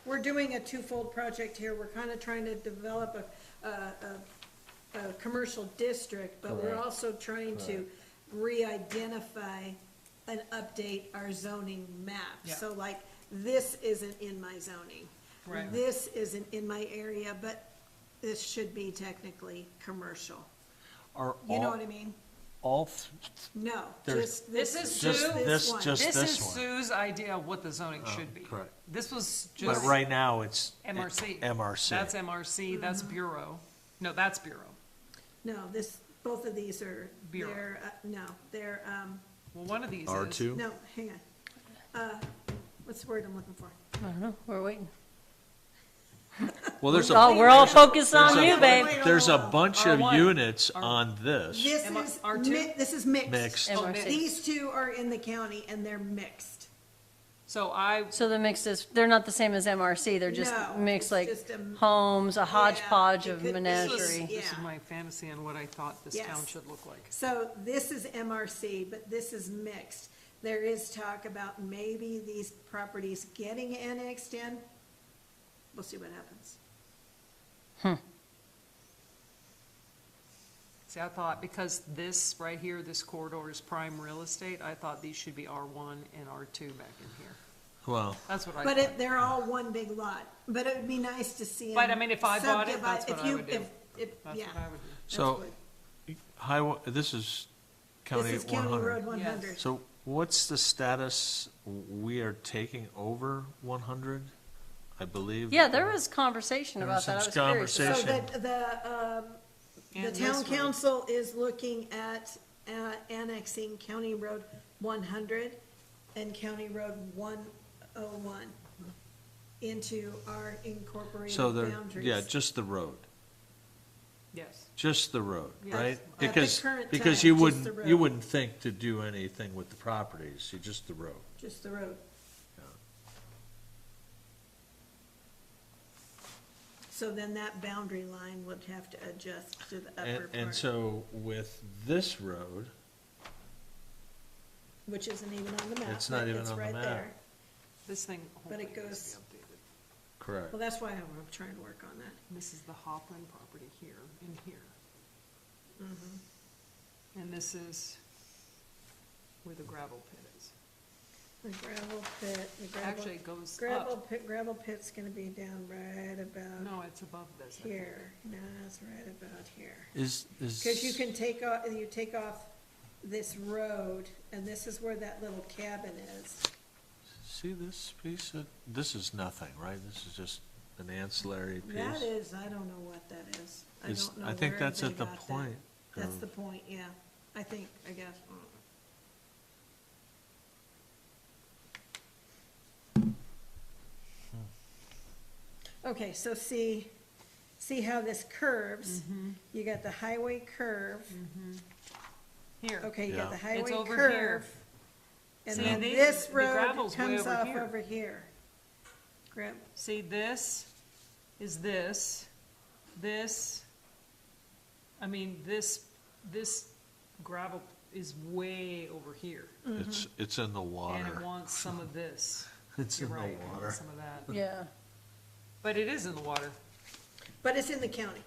we're doing a twofold project here. We're kind of trying to develop a commercial district, but we're Correct. also trying to re-identify and update our zoning map. Yeah. So like, this isn't in my zoning. Right. This isn't in my area, but this should be technically commercial. Are You know all, what I mean? all, No, There's- just This this, is just Sue? this one. Just This this is one. Sue's idea of what the zoning should be. correct. This was but just right now, it's. MRC. MRC. That's MRC, that's Bureau. No, that's Bureau. No, both of these are, Bureau. they're, Well, one of these is. R2? no, hang on. What's the word I'm looking for? I don't know, we're waiting. Well, there's Oh, we're all focused on there's you, a- babe. There's a bunch of R1. units on this. This Am I- is, R2? this is mixed. Mixed. Oh, MRC. mixed. These two are in the county and they're mixed. So I, So the mix is, they're not the same as MRC, they're just No, mixed it's like just homes, a hodgepodge it of could be. menagerie. this is Yeah. my fantasy on what I thought this Yes. town should look like. So this is MRC, but this is mixed. There is talk about maybe these properties getting annexed in. We'll see what happens. See, I thought, because this right here, this corridor is prime real estate, I thought these should be R1 and R2 back in here. Well, That's what I But thought. they're all one big lot, but it would be nice to see them. But, I mean, if I bought it, subdivide- that's what if I you- would do. if- That's yeah, what I would do. that's so, what- highway, this is County This is County Road 100. 100. So what's the status? We are taking over 100, I believe. Yeah, there was conversation There about was that, I was some curious. So conversation. the And town this one. council is looking at annexing County Road 100 and County Road 101 into our incorporated So they're, boundaries. yeah, just the road, Yes. just the road, Yes. right? At the Because, current because time, you just wouldn't, the you road. wouldn't think to do anything with the properties, you just the road. Just the road. Yeah. So then that boundary line would have to adjust to the upper And part, so with this road, which isn't even on the map. It's not but even it's on the right map. there. This thing, whole But it thing needs goes- to be updated. correct. Well, that's why I'm trying to work on that. This is the Hopland property here and here. Mm-hmm. And this is where the gravel pit is. The gravel pit, Actually, it goes up. gravel pit's gonna be down right about No, it's above this. I think. here. No, it's right about here. Is. Cause you can take off this road, and this is where that little cabin is. See this piece of, this is nothing, right? This is just an ancillary piece? That is, I don't know what that is. I Is- don't know I think where that's they at the got that. point That's of- the point, yeah. I guess. Okay, so see how this curves? You got the highway curve. Here. Okay, you got the Yeah. highway over here. curve. And See, then the- this the road gravel's way comes over off here. over here. See, this is this, I mean, this gravel is way over here. It's in the And it water. wants some of this. It's You're in the right, it wants water. some of that. Yeah. But it is in the water, But it's in the county,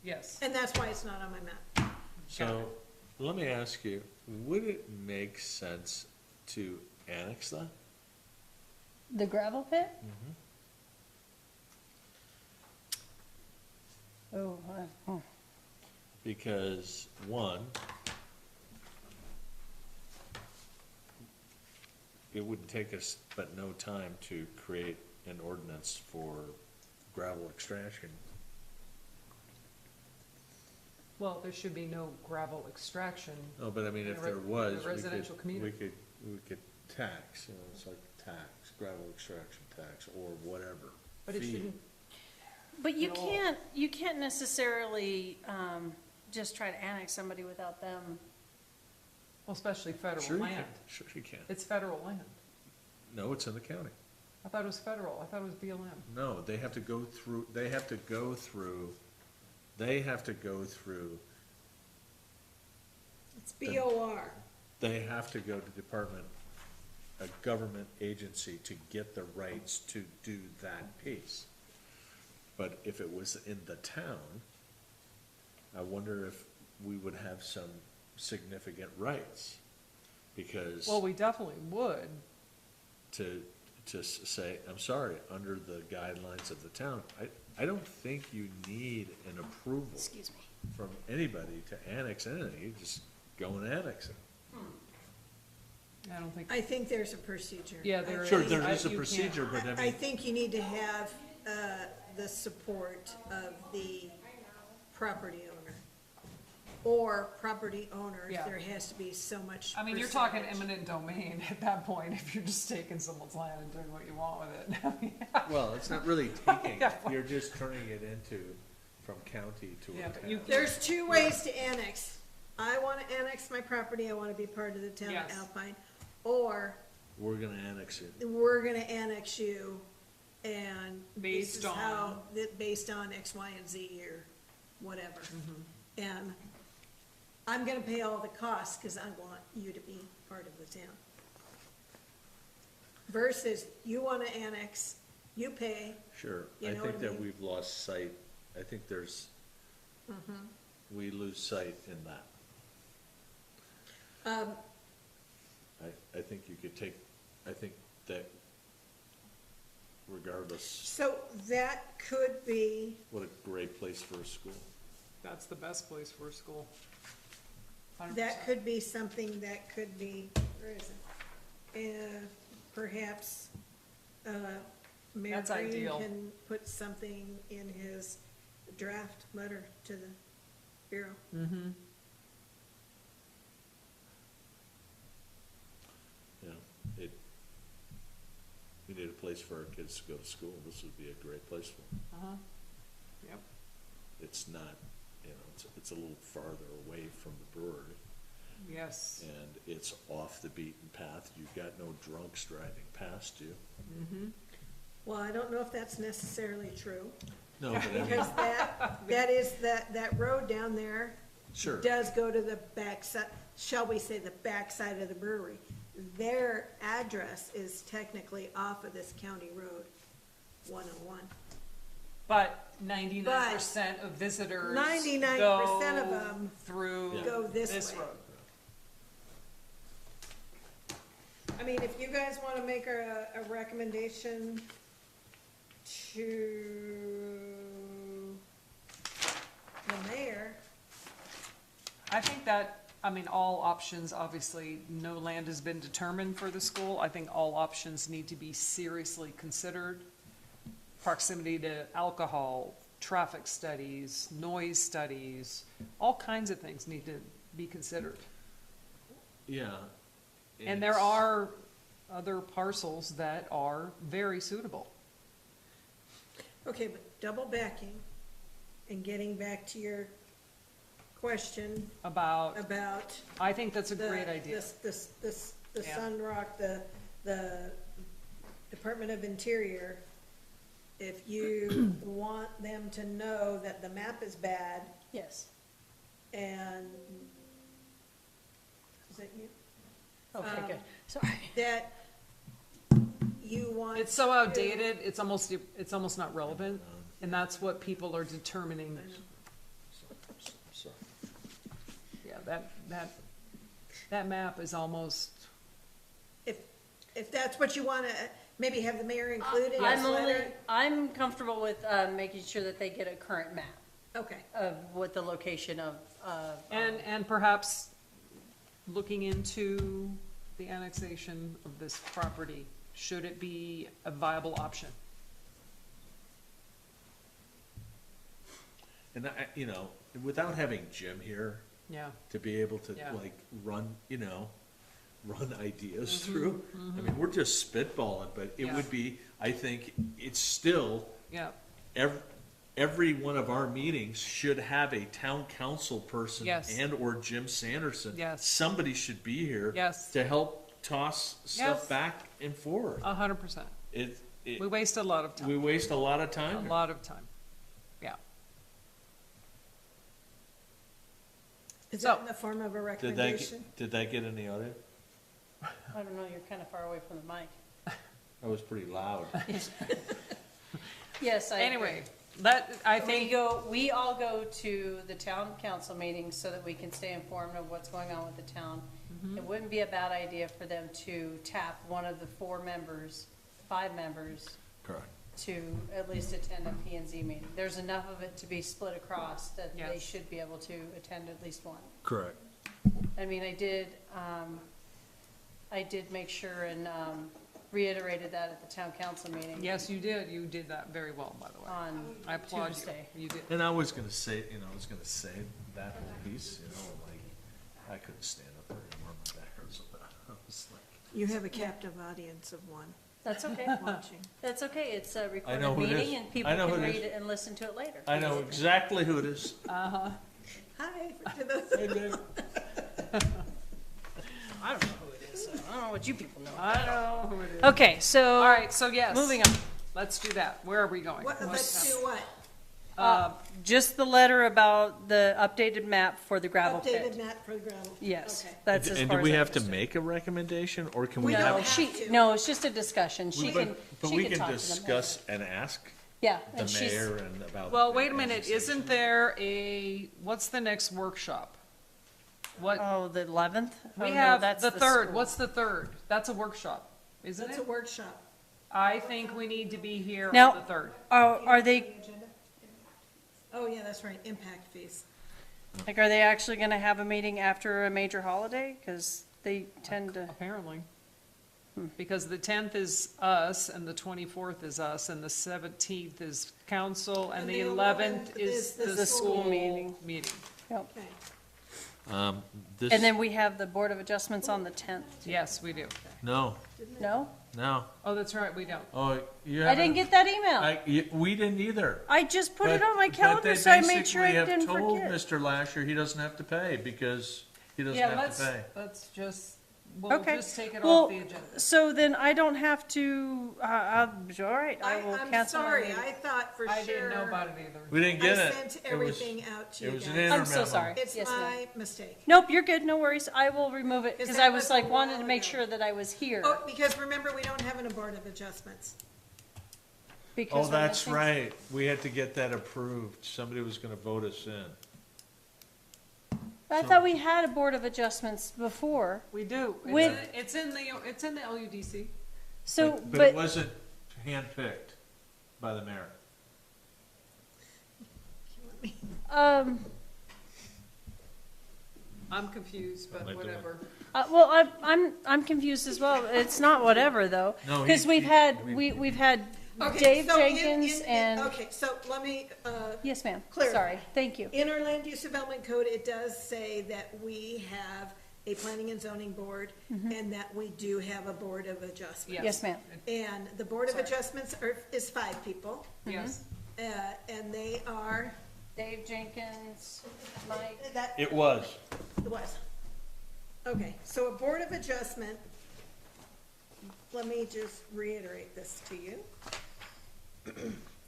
yes. and that's why it's not on my map. So, let me ask you, would it make sense to annex that? The gravel pit? Oh, Because, one, it wouldn't take us but no time to create an ordinance for gravel extraction. Well, there should be no gravel extraction. No, but I mean, In if a re- there in a was, residential community. we could tax, you know, it's like tax, gravel extraction tax, or whatever. But it fee. shouldn't, but At all. you can't necessarily, just try to annex somebody without them. well, especially federal Sure you can, land. sure you can. It's federal land. No, it's in the county. I thought it was federal. I thought it was BLM. No, they have to go through, they have to go through It's BOR. they have to go to department, a government agency to get the rights to do that piece. But if it was in the town, I wonder if we would have some significant rights. Because Well, we definitely would. to say, I'm sorry, under the guidelines of the town, I don't think you need an approval Excuse me. from anybody to annex anything, you just go and annex it. I don't think, I think there's a procedure. yeah, there is. Sure, there I- is a you can't- procedure, but I I mean, think you need to have, the support of the property owner. Or property owners, Yeah. there has to be so much I mean, you're talking percentage. eminent domain at that point, if you're just taking someone's land and doing what you want with it. well, it's not really taking, Yeah. you're just turning it into, from county to Yeah, a but you- town. There's two ways to annex. I wanna annex my property, I wanna be part of the town of Yes. Alpine. Or We're gonna annex it. we're gonna annex you and this Based is how, on- based on X, Y, and Z or whatever. Mm-hmm. And I'm gonna pay all the costs, cause I want you to be part of the town. Versus you wanna annex, you pay, Sure, You I know think what I that mean? we've lost sight, I think there's, we lose sight in that. I think you could take, I think that regardless, so that could be, what a great place for a school. That's the best place for a school. 100%. that could be something that could be, where is it? Perhaps, Mayor That's Green ideal. can put something in his draft letter to the Bureau. Mm-hmm. You know, we need a place for our kids to go to school, this would be a great place for them. Uh-huh. Yep. It's not, you know, it's a little farther away from the brewery, Yes. and it's off the beaten path, you've got no drunks driving past you. Mm-hmm. Well, I don't know if that's necessarily true, No, but I mean, because that road down there sure, does go to the backside, shall we say, the backside of the brewery. Their address is technically off of this county road, 101. But 99% of visitors 99% go of them through go this way. road. I mean, if you guys want to make a recommendation to the mayor, I think that, I mean, all options, obviously, no land has been determined for the school. I think all options need to be seriously considered. Proximity to alcohol, traffic studies, noise studies, all kinds of things need to be considered. yeah. And there are other parcels that are very suitable. okay, but double backing and getting back to your question About, about I think that's a the, great idea. this the Yeah. Sunrock, the Department of Interior, if you want them to know that the map is bad Yes. and, is that you? Okay, good. Sorry. That you want. It's so to- outdated, it's almost not relevant, and that's what people are determining. Yeah, that map is almost, If that's what you wanna, maybe have the mayor include in I'm his only, letter. I'm comfortable with, making sure that they get a current map Okay, of what the location of, and perhaps looking into the annexation of this property, should it be a viable option? And I, you know, without having Jim here Yeah, to be able to Yeah. like run, you know, run ideas through. I mean, we're just spitballing, but it Yeah. would be, I think, it's still, yeah, every one of our meetings should have a town council person Yes. and/or Jim Sanderson. Yes. Somebody should be here. Yes. To help toss Yes. stuff back and forth. 100%. It, We waste a lot of we time, waste a lot of a time. here. lot of time. Yeah. is So- that in the form of a Did recommendation? did that get in the audio? I don't know, you're kind of far away from the mic. That was pretty loud. Yes, I agree. Anyway, I think. We all go to the town council meetings so that we can stay informed of what's going on with the town. Mm-hmm. It wouldn't be a bad idea for them to tap one of the 5 members Correct. to at least attend a P and Z meeting. There's enough of it to be split across that they Yes. should be able to attend at least one. Correct. I mean, I did make sure and reiterated that at the town council meeting Yes, you did that very well, by the way. on I applaud Tuesday. you, you did. And I was gonna say, that whole piece, you know, like, I couldn't stand up there anymore, my back hurts so bad. I was like, You have a captive audience of one That's okay. watching. That's okay. It's a know recorded who it meeting is. and people I know can who it read is. it and listen to it later. I know exactly who it is. Uh-huh. Hi, to those. I don't know who it is. So I don't know what you people know. I know who it is. Okay, so. All right, so yes. Moving on. Let's do that. Where are we going? Let's do what? Just the letter about the updated map for the gravel Updated pit. map for the gravel. Yes, Okay. that's as And far do as we I have to understand. make a recommendation, or can we We have? don't No, have to. no, it's just a discussion. She can, But she we can can talk to them. discuss and ask Yeah, the and she's, mayor and about. Well, wait a minute, isn't there what's the next workshop? What, oh, the 11th? we Oh, no, have that's the third, school. what's the third? That's a workshop, isn't That's a it? workshop. I think we need to be here Now- on the third. Are they, Oh, yeah, that's right, impact fees. like, are they actually gonna have a meeting after a major holiday? Because they tend to, Apparently. Because the 10th is us, and the 24th is us, and the 17th is council, and the 11th is the school meeting. yep. Okay. This, And then we have the Board of Adjustments on the 10th. Yes, we do. no, No? no. Oh, that's right, we don't. Oh, you I didn't get that email. we didn't either. I just put it But- on my but calendar, they so I made sure I basically have didn't told forget. Mr. Lasher he doesn't have to pay because he doesn't Yeah, have to pay. let's just, we'll Okay. just take it Well, off the agenda. So then I don't have to, all right, I will I'm cancel my sorry, meeting. I thought for sure. I didn't know about it either. We didn't get I it. sent It was- everything out to it you was an guys. I'm so memo. sorry. It's Yes, ma'am. my mistake. Nope, you're good, no worries. I will remove it, Is because that I was was like, a wanted to while make ago? sure that I was here. Oh, because remember, we don't have an Board of Adjustments. because Oh, we're that's missing- right. We had to get that approved. Somebody was gonna vote us in. I thought we had a Board of Adjustments before, We do. With- It's in the LUDC. so, But it but, wasn't handpicked by the mayor. I'm confused, but Am I doing- whatever. well, I'm confused as well. It's not whatever, though. No, Because he- we've he- had, we- we've had Okay, Dave so Jenkins and, Okay, so let me, yes, ma'am, clarify. sorry, thank you. in our land use development code, it does say that we have a planning and zoning board, and that we do have a Board of Adjustments. Yes, ma'am. And the Board of Sorry. Adjustments is 5 people, Yes. and they are, Dave Jenkins, Mike, that It was. was. Okay, so a Board of Adjustment let me just reiterate this to you.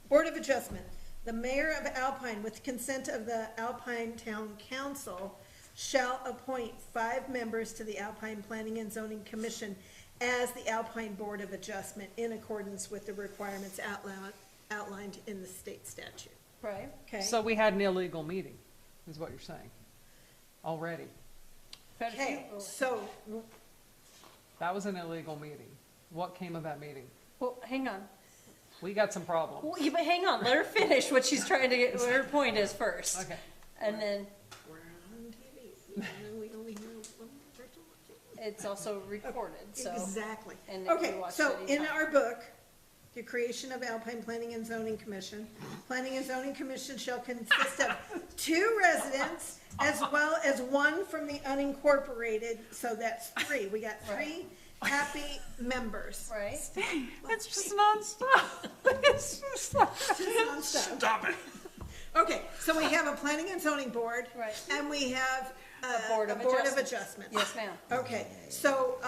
Board of Adjustment, the mayor of Alpine, with consent of the Alpine Town Council, shall appoint 5 members to the Alpine Planning and Zoning Commission as the Alpine Board of Adjustment in accordance with the requirements outlined in the state statute. Right. Okay? So we had an illegal meeting, is what you're saying, already. Okay, so, That was an illegal meeting. What came of that meeting? Well, hang on. We got some problems. Well, yeah, but hang on, let her finish what she's trying to get, what her point is first. Okay. And then we're on TV, and we only have one person watching. it's also recorded, so. Exactly. and if Okay, you watch so it in anytime. our book, the creation of Alpine Planning and Zoning Commission, Planning and Zoning Commission shall consist of 2 residents as well as 1 from the unincorporated, so that's 3. We got 3 happy members. Right? It's just nonstop. It's just Stop it. Okay, so we have a planning and zoning board. Right. And we have A board of adjustments. adjustments. Yes, ma'am. Okay, so,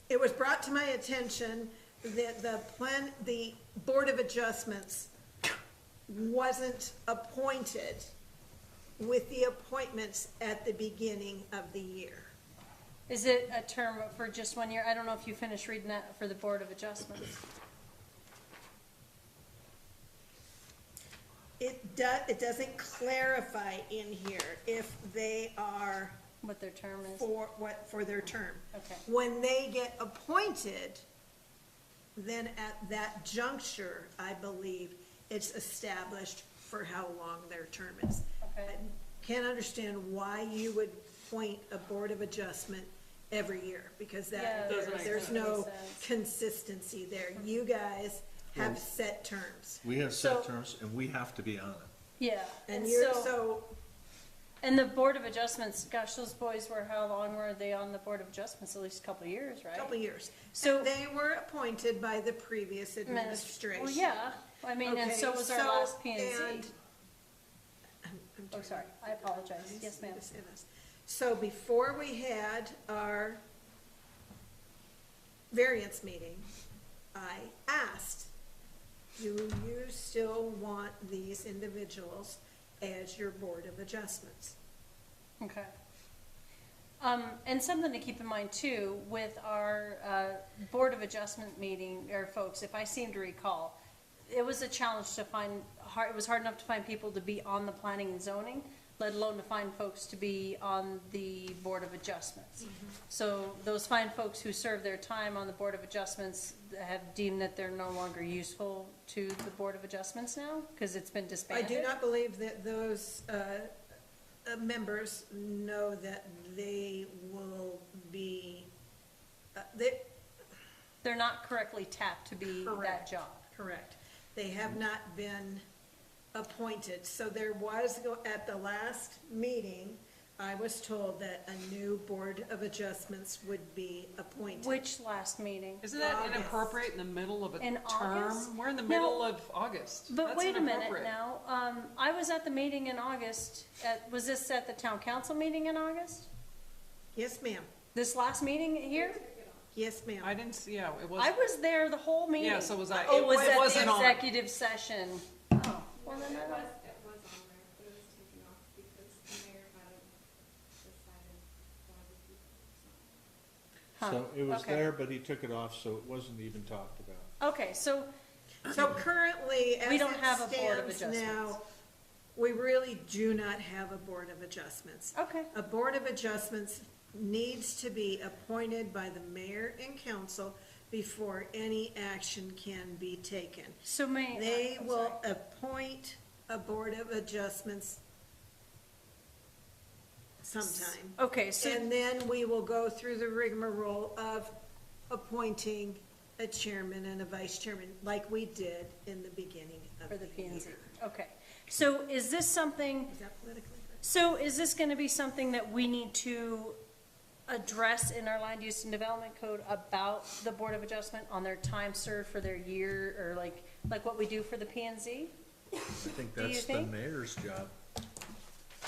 it was brought to my attention that the Board of Adjustments wasn't appointed with the appointments at the beginning of the year. Is it a term for just 1 year? I don't know if you finished reading that for the Board of Adjustments. It doesn't clarify in here if they are What their term is? for their term. Okay. When they get appointed, then at that juncture, I believe, it's established for how long their term is. Okay. I can't understand why you would appoint a Board of Adjustment every year, because Yeah, that doesn't there's make no sense. consistency there. You guys have set terms. We have set So- terms and we have to be on it. Yeah. And And the Board of Adjustments, gosh, those boys were, how long were they on the Board of Adjustments? At least a couple of years, right? couple of years. So- And they were appointed by the previous administration. Well, yeah, I mean, and so Okay, was our so- last P and and- Z. I'm Oh, trying- sorry, I apologize. Yes, ma'am. So before we had our variance meeting, I asked, do you still want these individuals as your Board of Adjustments? Okay. And something to keep in mind too, with our, Board of Adjustment meeting, or folks, if I seem to recall, it was a challenge to find, it was hard enough to find people to be on the planning and zoning, let alone to find folks to be on the Board of Adjustments. So those fine folks who serve their time on the Board of Adjustments have deemed that they're no longer useful to the Board of Adjustments now, because it's been I disbanded. do not believe that those members know that they will be, They're not correctly tapped to be that Correct. job. correct. They have not been appointed. So there was, at the last meeting, I was told that a new Board of Adjustments would be appointed. Which last meeting? Isn't that August. inappropriate in the middle of a In term? August? We're in the No. middle of August. But That's wait a minute inappropriate. now, I was at the meeting in August, was this at the town council meeting in August? Yes, ma'am. This last meeting here? Yes, ma'am. I didn't see, yeah, it was. I was there the whole meeting. Yeah, so was I. Oh, was It that wasn't the on. executive session? Oh, well, then I don't. It was on there, but it was taken off because the mayor hadn't decided why the people. Huh, So it was okay. there, but he took it off, so it wasn't even talked about. Okay, so, So currently, as We don't it have a Board of stands now, Adjustments. we really do not have a Board of Adjustments. okay, A Board of Adjustments needs to be appointed by the mayor and council before any action can be taken. so may. They I'm will sorry. appoint a Board of Adjustments sometime. Okay, so, And then we will go through the rigmarole of appointing a chairman and a vice chairman, like we did in the beginning of for the the P and Z, year. okay. So is this something? Is that politically correct? So is this gonna be something that we need to address in our land use and development code about the Board of Adjustment on their time served for their year, or like what we do for the P and Z? I think Do you that's the think? mayor's job.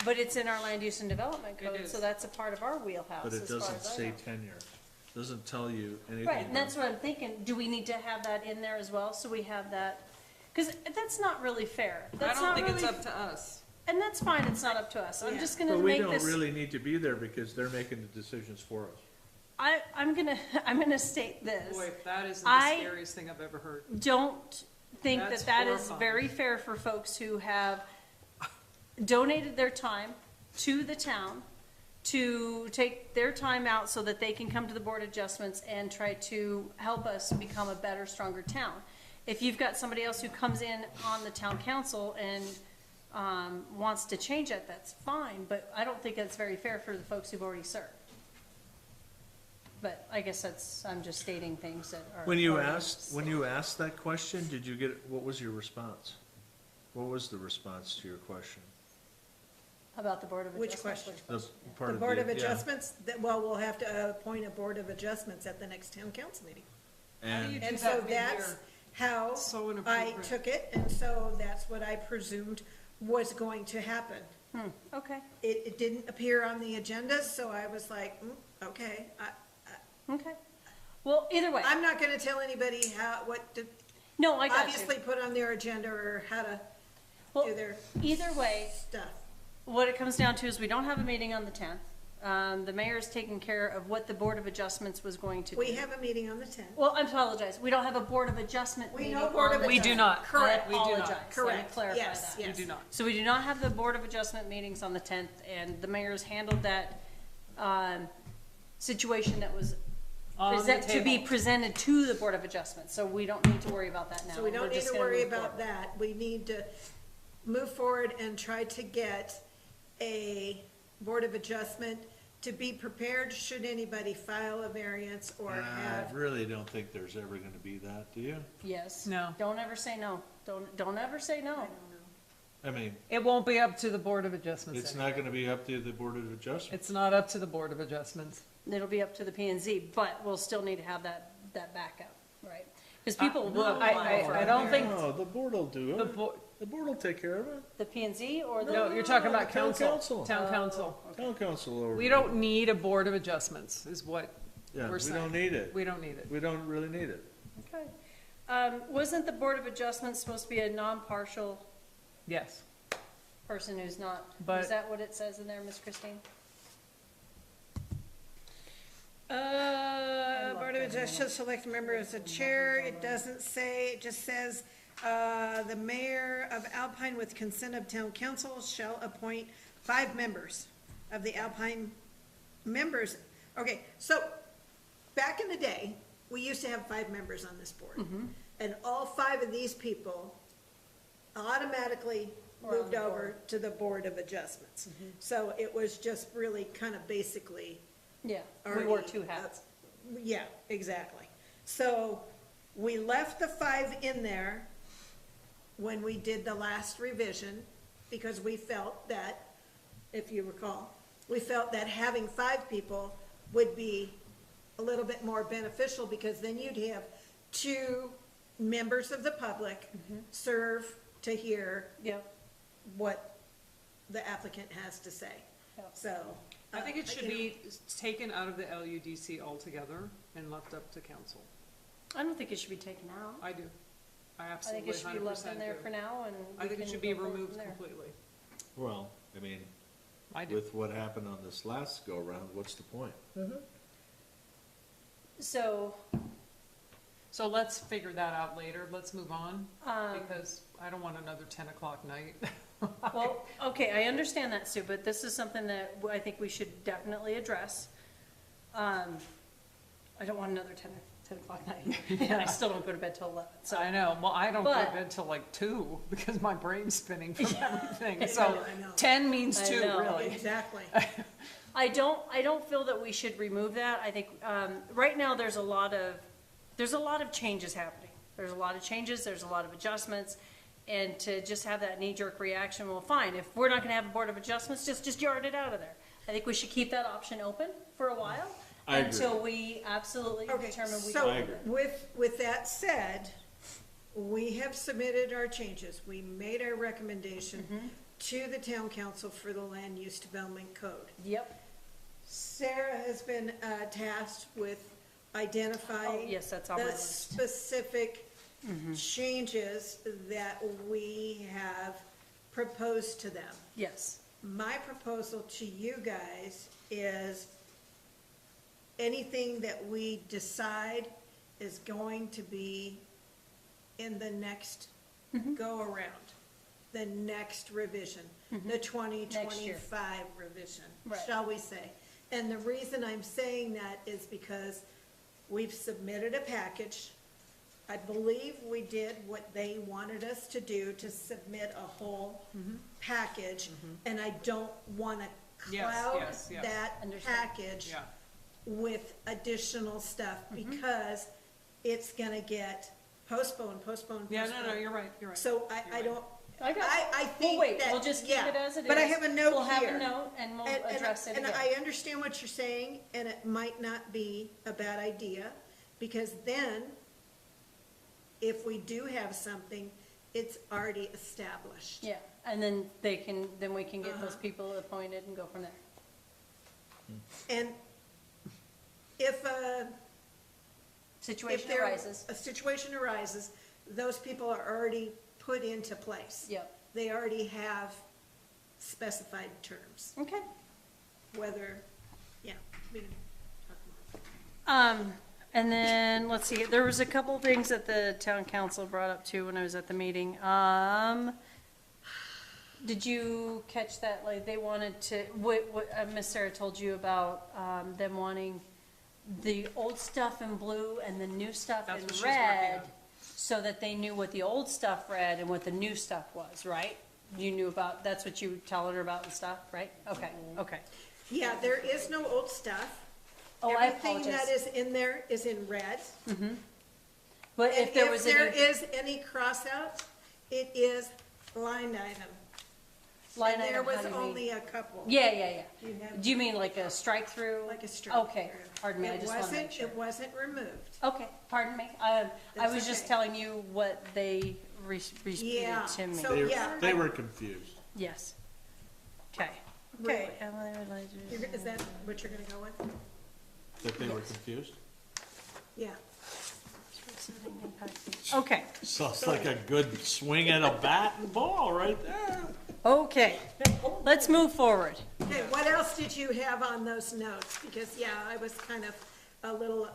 But it's in our land use and development It code, is. so that's a part of our wheelhouse, But it as far doesn't as I say know. tenure, doesn't tell you anything. Right, and that's about- what I'm thinking, do we need to have that in there as well, so we have that? Because that's not really fair. I That's don't not think it's really- up to us. And that's fine, it's not up to us, I'm Yeah. just gonna But we make don't this, really need to be there because they're making the decisions for us. I'm gonna, I'm gonna state this. Boy, that is the I- scariest thing I've ever heard. Don't think That's that is horrifying. very fair for folks who have donated their time to the town to take their time out so that they can come to the Board of Adjustments and try to help us become a better, stronger town. If you've got somebody else who comes in on the town council and wants to change it, that's fine, but I don't think that's very fair for the folks who've already served. But I guess I'm just stating things that are. When you already asked that question, did you get, what was your response? What was the response to your question? About the Board of Which Adjustments. question? The part The of Board of yeah. Adjustments, well, we'll have to appoint a Board of Adjustments at the next town council meeting. How do you And do And that so mid-year? that's how So I inappropriate. took it, and so that's what I presumed was going to happen. Okay, It didn't appear on the agenda, so I was like, okay, okay. Well, either way, I'm not gonna tell anybody what to no, I got obviously you. put on their agenda or how to Well, do their either way, stuff. what it comes down to is we don't have a meeting on the 10th. The mayor's taking care of what the Board of Adjustments was going to do. We have a meeting on the 10th. Well, I apologize, we don't have a Board of Adjustment We meeting know Board on of the We do 10th. not. Correct. I We do not. apologize, let me Correct. clarify Yes, that. yes. We do not. So we do not have the Board of Adjustment meetings on the 10th, and the mayor's handled that situation that was On the to be table. presented to the Board of Adjustment, so we don't need to worry about that now. So we We're don't need just to gonna worry move about forward. that. We need to move forward and try to get a Board of Adjustment to be prepared should anybody file a variance or I have. really don't think there's ever gonna be that, do you? Yes. No. Don't ever say no. Don't ever say no. I mean, It won't be up to the Board of Adjustments. it's anyway. not gonna be up to the Board of Adjustment. It's not up to the Board of Adjustments. It'll be up to the P and Z, but we'll still need to have that backup, right? Because people will no, apply for I a don't think- variance. No, the board will do The it. bo- The board will take care of it. The P and Z or the? No, you're talking about Town council. council. Town council. Town council over. We don't need a Board of Adjustments, is what Yeah, we're we saying. don't need it. We don't need it. We don't really need it. Okay. Wasn't the Board of Adjustment supposed to be a non-partial Yes. person who's not? But- Is that what it says in there, Miss Christine? Board of Adjustment shall select a member as a chair. It doesn't say, it just says, the mayor of Alpine with consent of town council shall appoint 5 members of the Alpine members. Okay, so back in the day, we used to have 5 members on this board. And all 5 of these people automatically Were on moved the over board. to the Board of Adjustments. So it was just really kind of basically Yeah, we already, wore 2 hats. Yeah, exactly. So we left the 5 in there when we did the last revision, because we felt that, if you recall, we felt that having 5 people would be a little bit more beneficial, because then you'd have 2 members of the public serve to hear Yeah. what the applicant has to say. Yeah. So. I think it should you know, be taken out of the LUDC altogether and left up to council. I don't think it should be taken out. I do. I I absolutely think it should be 100% left in there do. for now, and I we think it can should be go forward removed from there. completely. Well, I mean, I do. with what happened on this last go-around, what's the point? So, So let's figure that out later. Let's move on, Um, because I don't want another 10 o'clock night. well, okay, I understand that, Sue, but this is something that I think we should definitely address. I don't want another 10 o'clock night, and I still don't go to bed till 11, so. I know, well, I don't go to But- bed till like 2, because my brain's spinning from everything, I so know. 10 means I 2, know. really. Exactly. I don't feel that we should remove that. I think, right now, there's a lot of changes happening. There's a lot of changes, there's a lot of adjustments, and to just have that knee-jerk reaction, well, fine, if we're not gonna have a Board of Adjustments, just yard it out of there. I think we should keep that option open for a while, I agree. until we absolutely Okay, determine we so don't. agree. with that said, we have submitted our changes. We made our recommendation to the town council for the land use development code. Yep. Sarah has been tasked with Oh, identifying yes, that's on my the list. specific changes that we have proposed to them. Yes. My proposal to you guys is anything that we decide is going to be in the next go-around, the next revision, the 2025 revision, Right. shall we say. And the reason I'm saying that is because we've submitted a package. I believe we did what they wanted us to do, to submit a whole package, and I don't want to Yes, cloud yes, yes. that Understand. package Yeah. with additional stuff, because it's gonna get postponed. Yeah, no, no, you're right, you're right. So You're I right. don't, I got I We'll think wait, that, we'll just keep yeah. it as it is. But I have a note We'll have here. a note and we'll And address it and again. I understand what you're saying, and it might not be a bad idea, because then, if we do have something, it's already established. Yeah, and then we can get those Uh-huh. people appointed and go from there. And if a, Situation if arises. a situation arises, those people are already put into place. Yep. They already have specified terms, Okay. whether, yeah, we can talk more. And then, let's see, there was a couple things that the town council brought up too when I was at the meeting. Did you catch that, like, they wanted to, what, Miss Sarah told you about, them wanting the old stuff in blue and the new stuff That's in what she's working red, on. so that they knew what the old stuff read and what the new stuff was, right? You knew about, that's what you were telling her about and stuff, right? Okay, okay. Yeah, there is no old stuff. Oh, I Everything that apologize. is in there is in red. But And if there was there any is any cross-out, it is line item. line And there item, was how do you mean? only a couple. Yeah, yeah, yeah. You have- Do you mean like a strike through? Like a strike Okay, through. pardon me, I It just want to make sure. It wasn't removed. Okay, pardon me. I That's was just okay. telling you what they repeated Yeah, to me. so- yeah, They I- were confused. Yes. Okay. Really? Okay. Is that what you're gonna go with? That they were confused? Yeah. Okay, Sounds like a good swing at a bat and ball right there. okay. Let's move forward. Okay, what else did you have on those notes? Because, yeah, I was kind of a little,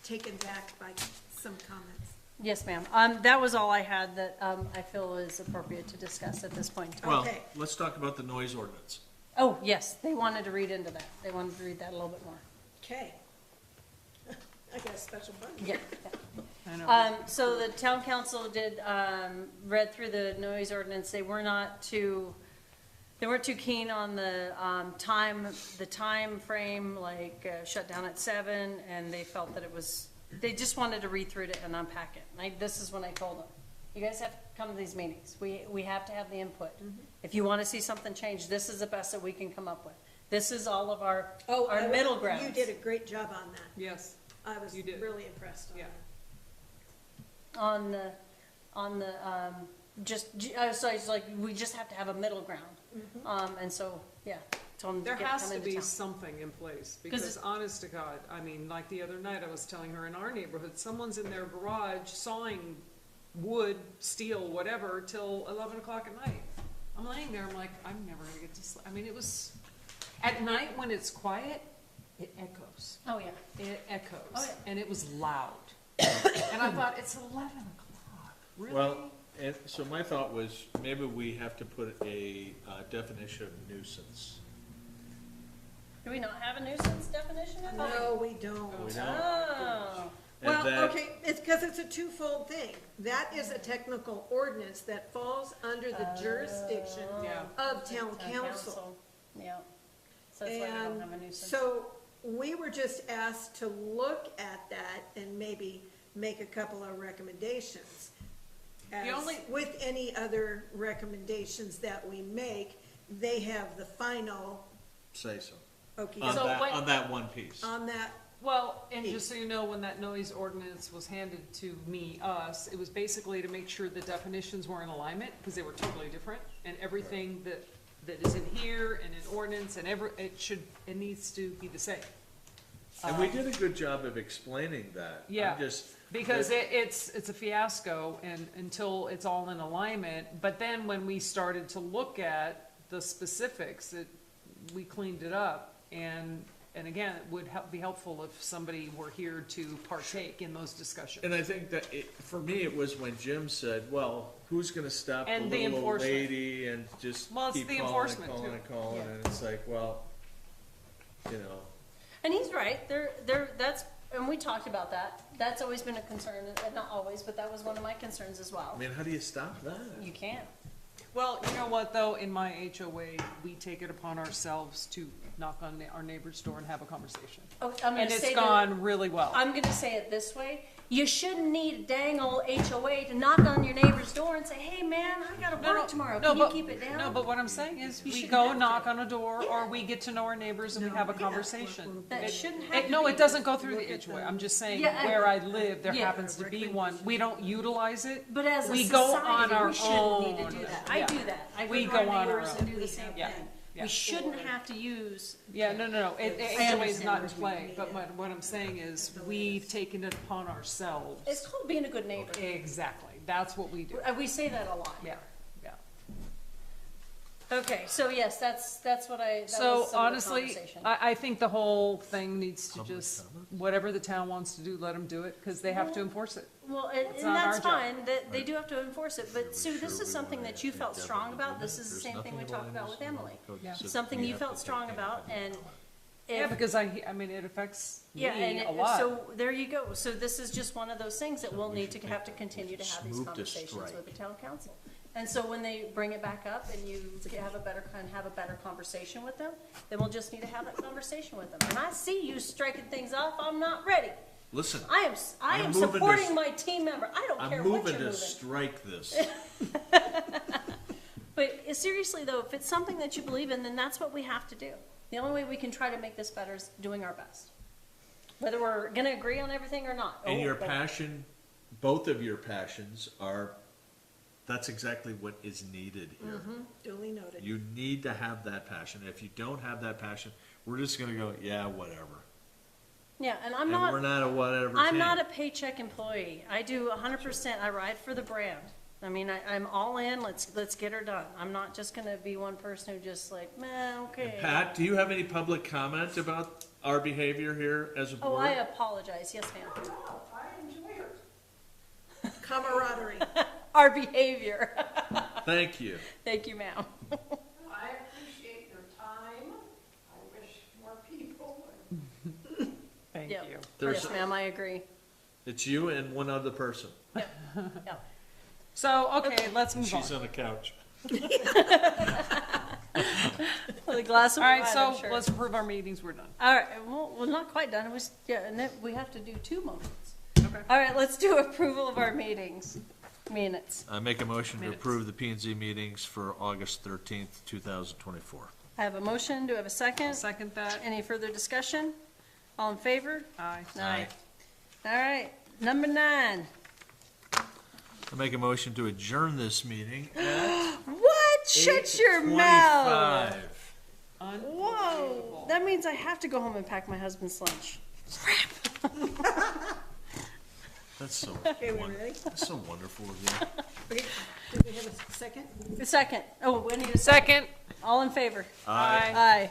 taken back by some comments. Yes, ma'am. That was all I had that, I feel is appropriate to discuss at this point in time. Well, Okay. let's talk about the noise ordinance. Oh, yes, they wanted to read into that. They wanted to read that a little bit more. Okay. I got a special button. Yeah. I know. So the town council did, read through the noise ordinance, they weren't too keen on the time frame, like, shut down at 7, and they felt that it was, they just wanted to read through it and unpack it. This is when I told them, you guys have to come to these meetings, we have to have the input. If you wanna see something change, this is the best that we can come up with. This is all of our middle ground. You did a great job on that. Yes, I was You did. really impressed on Yeah. that. So I was like, we just have to have a middle ground. And so, yeah, told them to there get, has come to into be town. something in place, 'Cause because honest to God, I mean, like the other night, I was telling her in our neighborhood, someone's in their garage sawing wood, steel, whatever, till 11 o'clock at night. I'm laying there, I'm like, I'm never gonna get to sleep. I mean, it was, at night when it's quiet, it echoes. Oh, yeah. It echoes, Oh, yeah. and it was loud. And I thought, it's 11 o'clock, really? Well, and so my thought was, maybe we have to put a definition of nuisance. Do we not have a nuisance definition of it? No, we don't. We don't? Oh, And Well, that- okay, it's because it's a twofold thing. That is a technical ordinance that falls under the jurisdiction Yeah. of town council. Yeah. So that's why we don't have a And nuisance. so we were just asked to look at that and maybe make a couple of recommendations. As with any other recommendations that we make, they have the final Say so. okey On So doke what- that one piece. on that Well, and just so you know, when that noise ordinance was handed to us, it was basically to make sure the definitions were in alignment, because they were totally different, and everything that is in here and in ordinance and it needs to be the same. And we did a good job of explaining that. Yeah. I'm just. Because it's a fiasco and until it's all in alignment, but then when we started to look at the specifics, we cleaned it up, and again, it would be helpful if somebody were here to partake in those discussions. And I think that for me, it was when Jim said, well, who's gonna stop the And the little old enforcement. lady and just Well, it's keep the calling and enforcement, calling too. and calling, Yeah. and it's like, well, you know, And he's right, and we talked about that. That's always been a concern, and not always, but that was one of my concerns as well. I mean, how do you stop that? You can't. Well, you know what, though, in my HOA, we take it upon ourselves to knock on our neighbor's door and have a conversation. Oh, I'm gonna And say it's that, gone really well. I'm gonna say it this way. You shouldn't need a dang old HOA to knock on your neighbor's door and say, hey, man, I gotta work tomorrow. Can you keep it down? No, but what I'm saying is, we shouldn't go have to. knock on a door, or we get to know our neighbors and we have a conversation. That It- shouldn't have to No, be. it doesn't go through the HOA, I'm just saying, Yeah, where I live, there yeah. happens to be one, we don't utilize it. But as a We go on society, our we shouldn't need to own. do that. I Yeah. do that. I We go go to on our our neighbors and own. do the same Yeah. thing. Yeah. We shouldn't have to use. Yeah, no, I HOA is not in understand. play, but what I'm saying is, we've taken it upon ourselves. It's called being a good neighbor. Exactly, that's what we do, We say that a lot. yeah, yeah. Okay, so yes, that's what that So was some of the honestly, conversation. I think the whole thing needs to just, whatever the town wants to do, let them do it, because they have to enforce it. Well, and It's and not that's our job. fine, that they do have to enforce it, but Sue, this is something that you felt strong about, this is the same thing we talked about with Emily. Yeah. Something you felt strong about, and Yeah, if, because I mean, it affects me yeah, a and lot. so, there you go, so this is just one of those things that we'll need to have to continue to have these Smooth to conversations strike. with the town council. And so when they bring it back up and you have a better conversation with them, then we'll just need to have that conversation with them. And I see you striking things off, I'm not ready. Listen, I am I'm moving to supporting my team member, I don't care I'm what moving you're to moving. strike this. But seriously though, if it's something that you believe in, then that's what we have to do. The only way we can try to make this better is doing our best. Whether we're gonna agree on everything or not. And your but- passion, both of your passions are, that's exactly what is needed here. Duly noted. You need to have that passion. If you don't have that passion, we're just gonna go, yeah, whatever. Yeah, and I'm And we're not, not a whatever I'm team. not a paycheck employee. I do 100%, I ride for the brand. I mean, I'm all in, let's get her done. I'm not just gonna be one person who just like, meh, okay. Pat, do you have any public comment about our behavior here as a Oh, board? I apologize, yes ma'am. Camaraderie. Our behavior. Thank you. Thank you, ma'am. I appreciate your time. I wish more people would. Thank Yep. you. There's- Yes, ma'am, I agree. It's you and one other person. Yeah. So, okay, let's move on. She's on the couch. With a glass of All wine, right, I'm so sure. let's approve our meetings, we're done. All right, well, we're not quite done. It was, yeah, and then we have to do 2 motions. Okay. All right, let's do approval of our minutes. I make a motion to Minutes. approve the P and Z meetings for August 13th, 2024. I have a motion. Do I have a second? Second that, Any further discussion? All in favor? aye. Aye. All right, number 9. I make a motion to adjourn this meeting at What? Shut your mouth. 8:25. Whoa, that means I have to go home and pack my husband's lunch. That's so Okay, we ready? that's so wonderful of you. Okay, do we have a second? The second. Oh, we need a second. Second, All in favor? aye. Aye.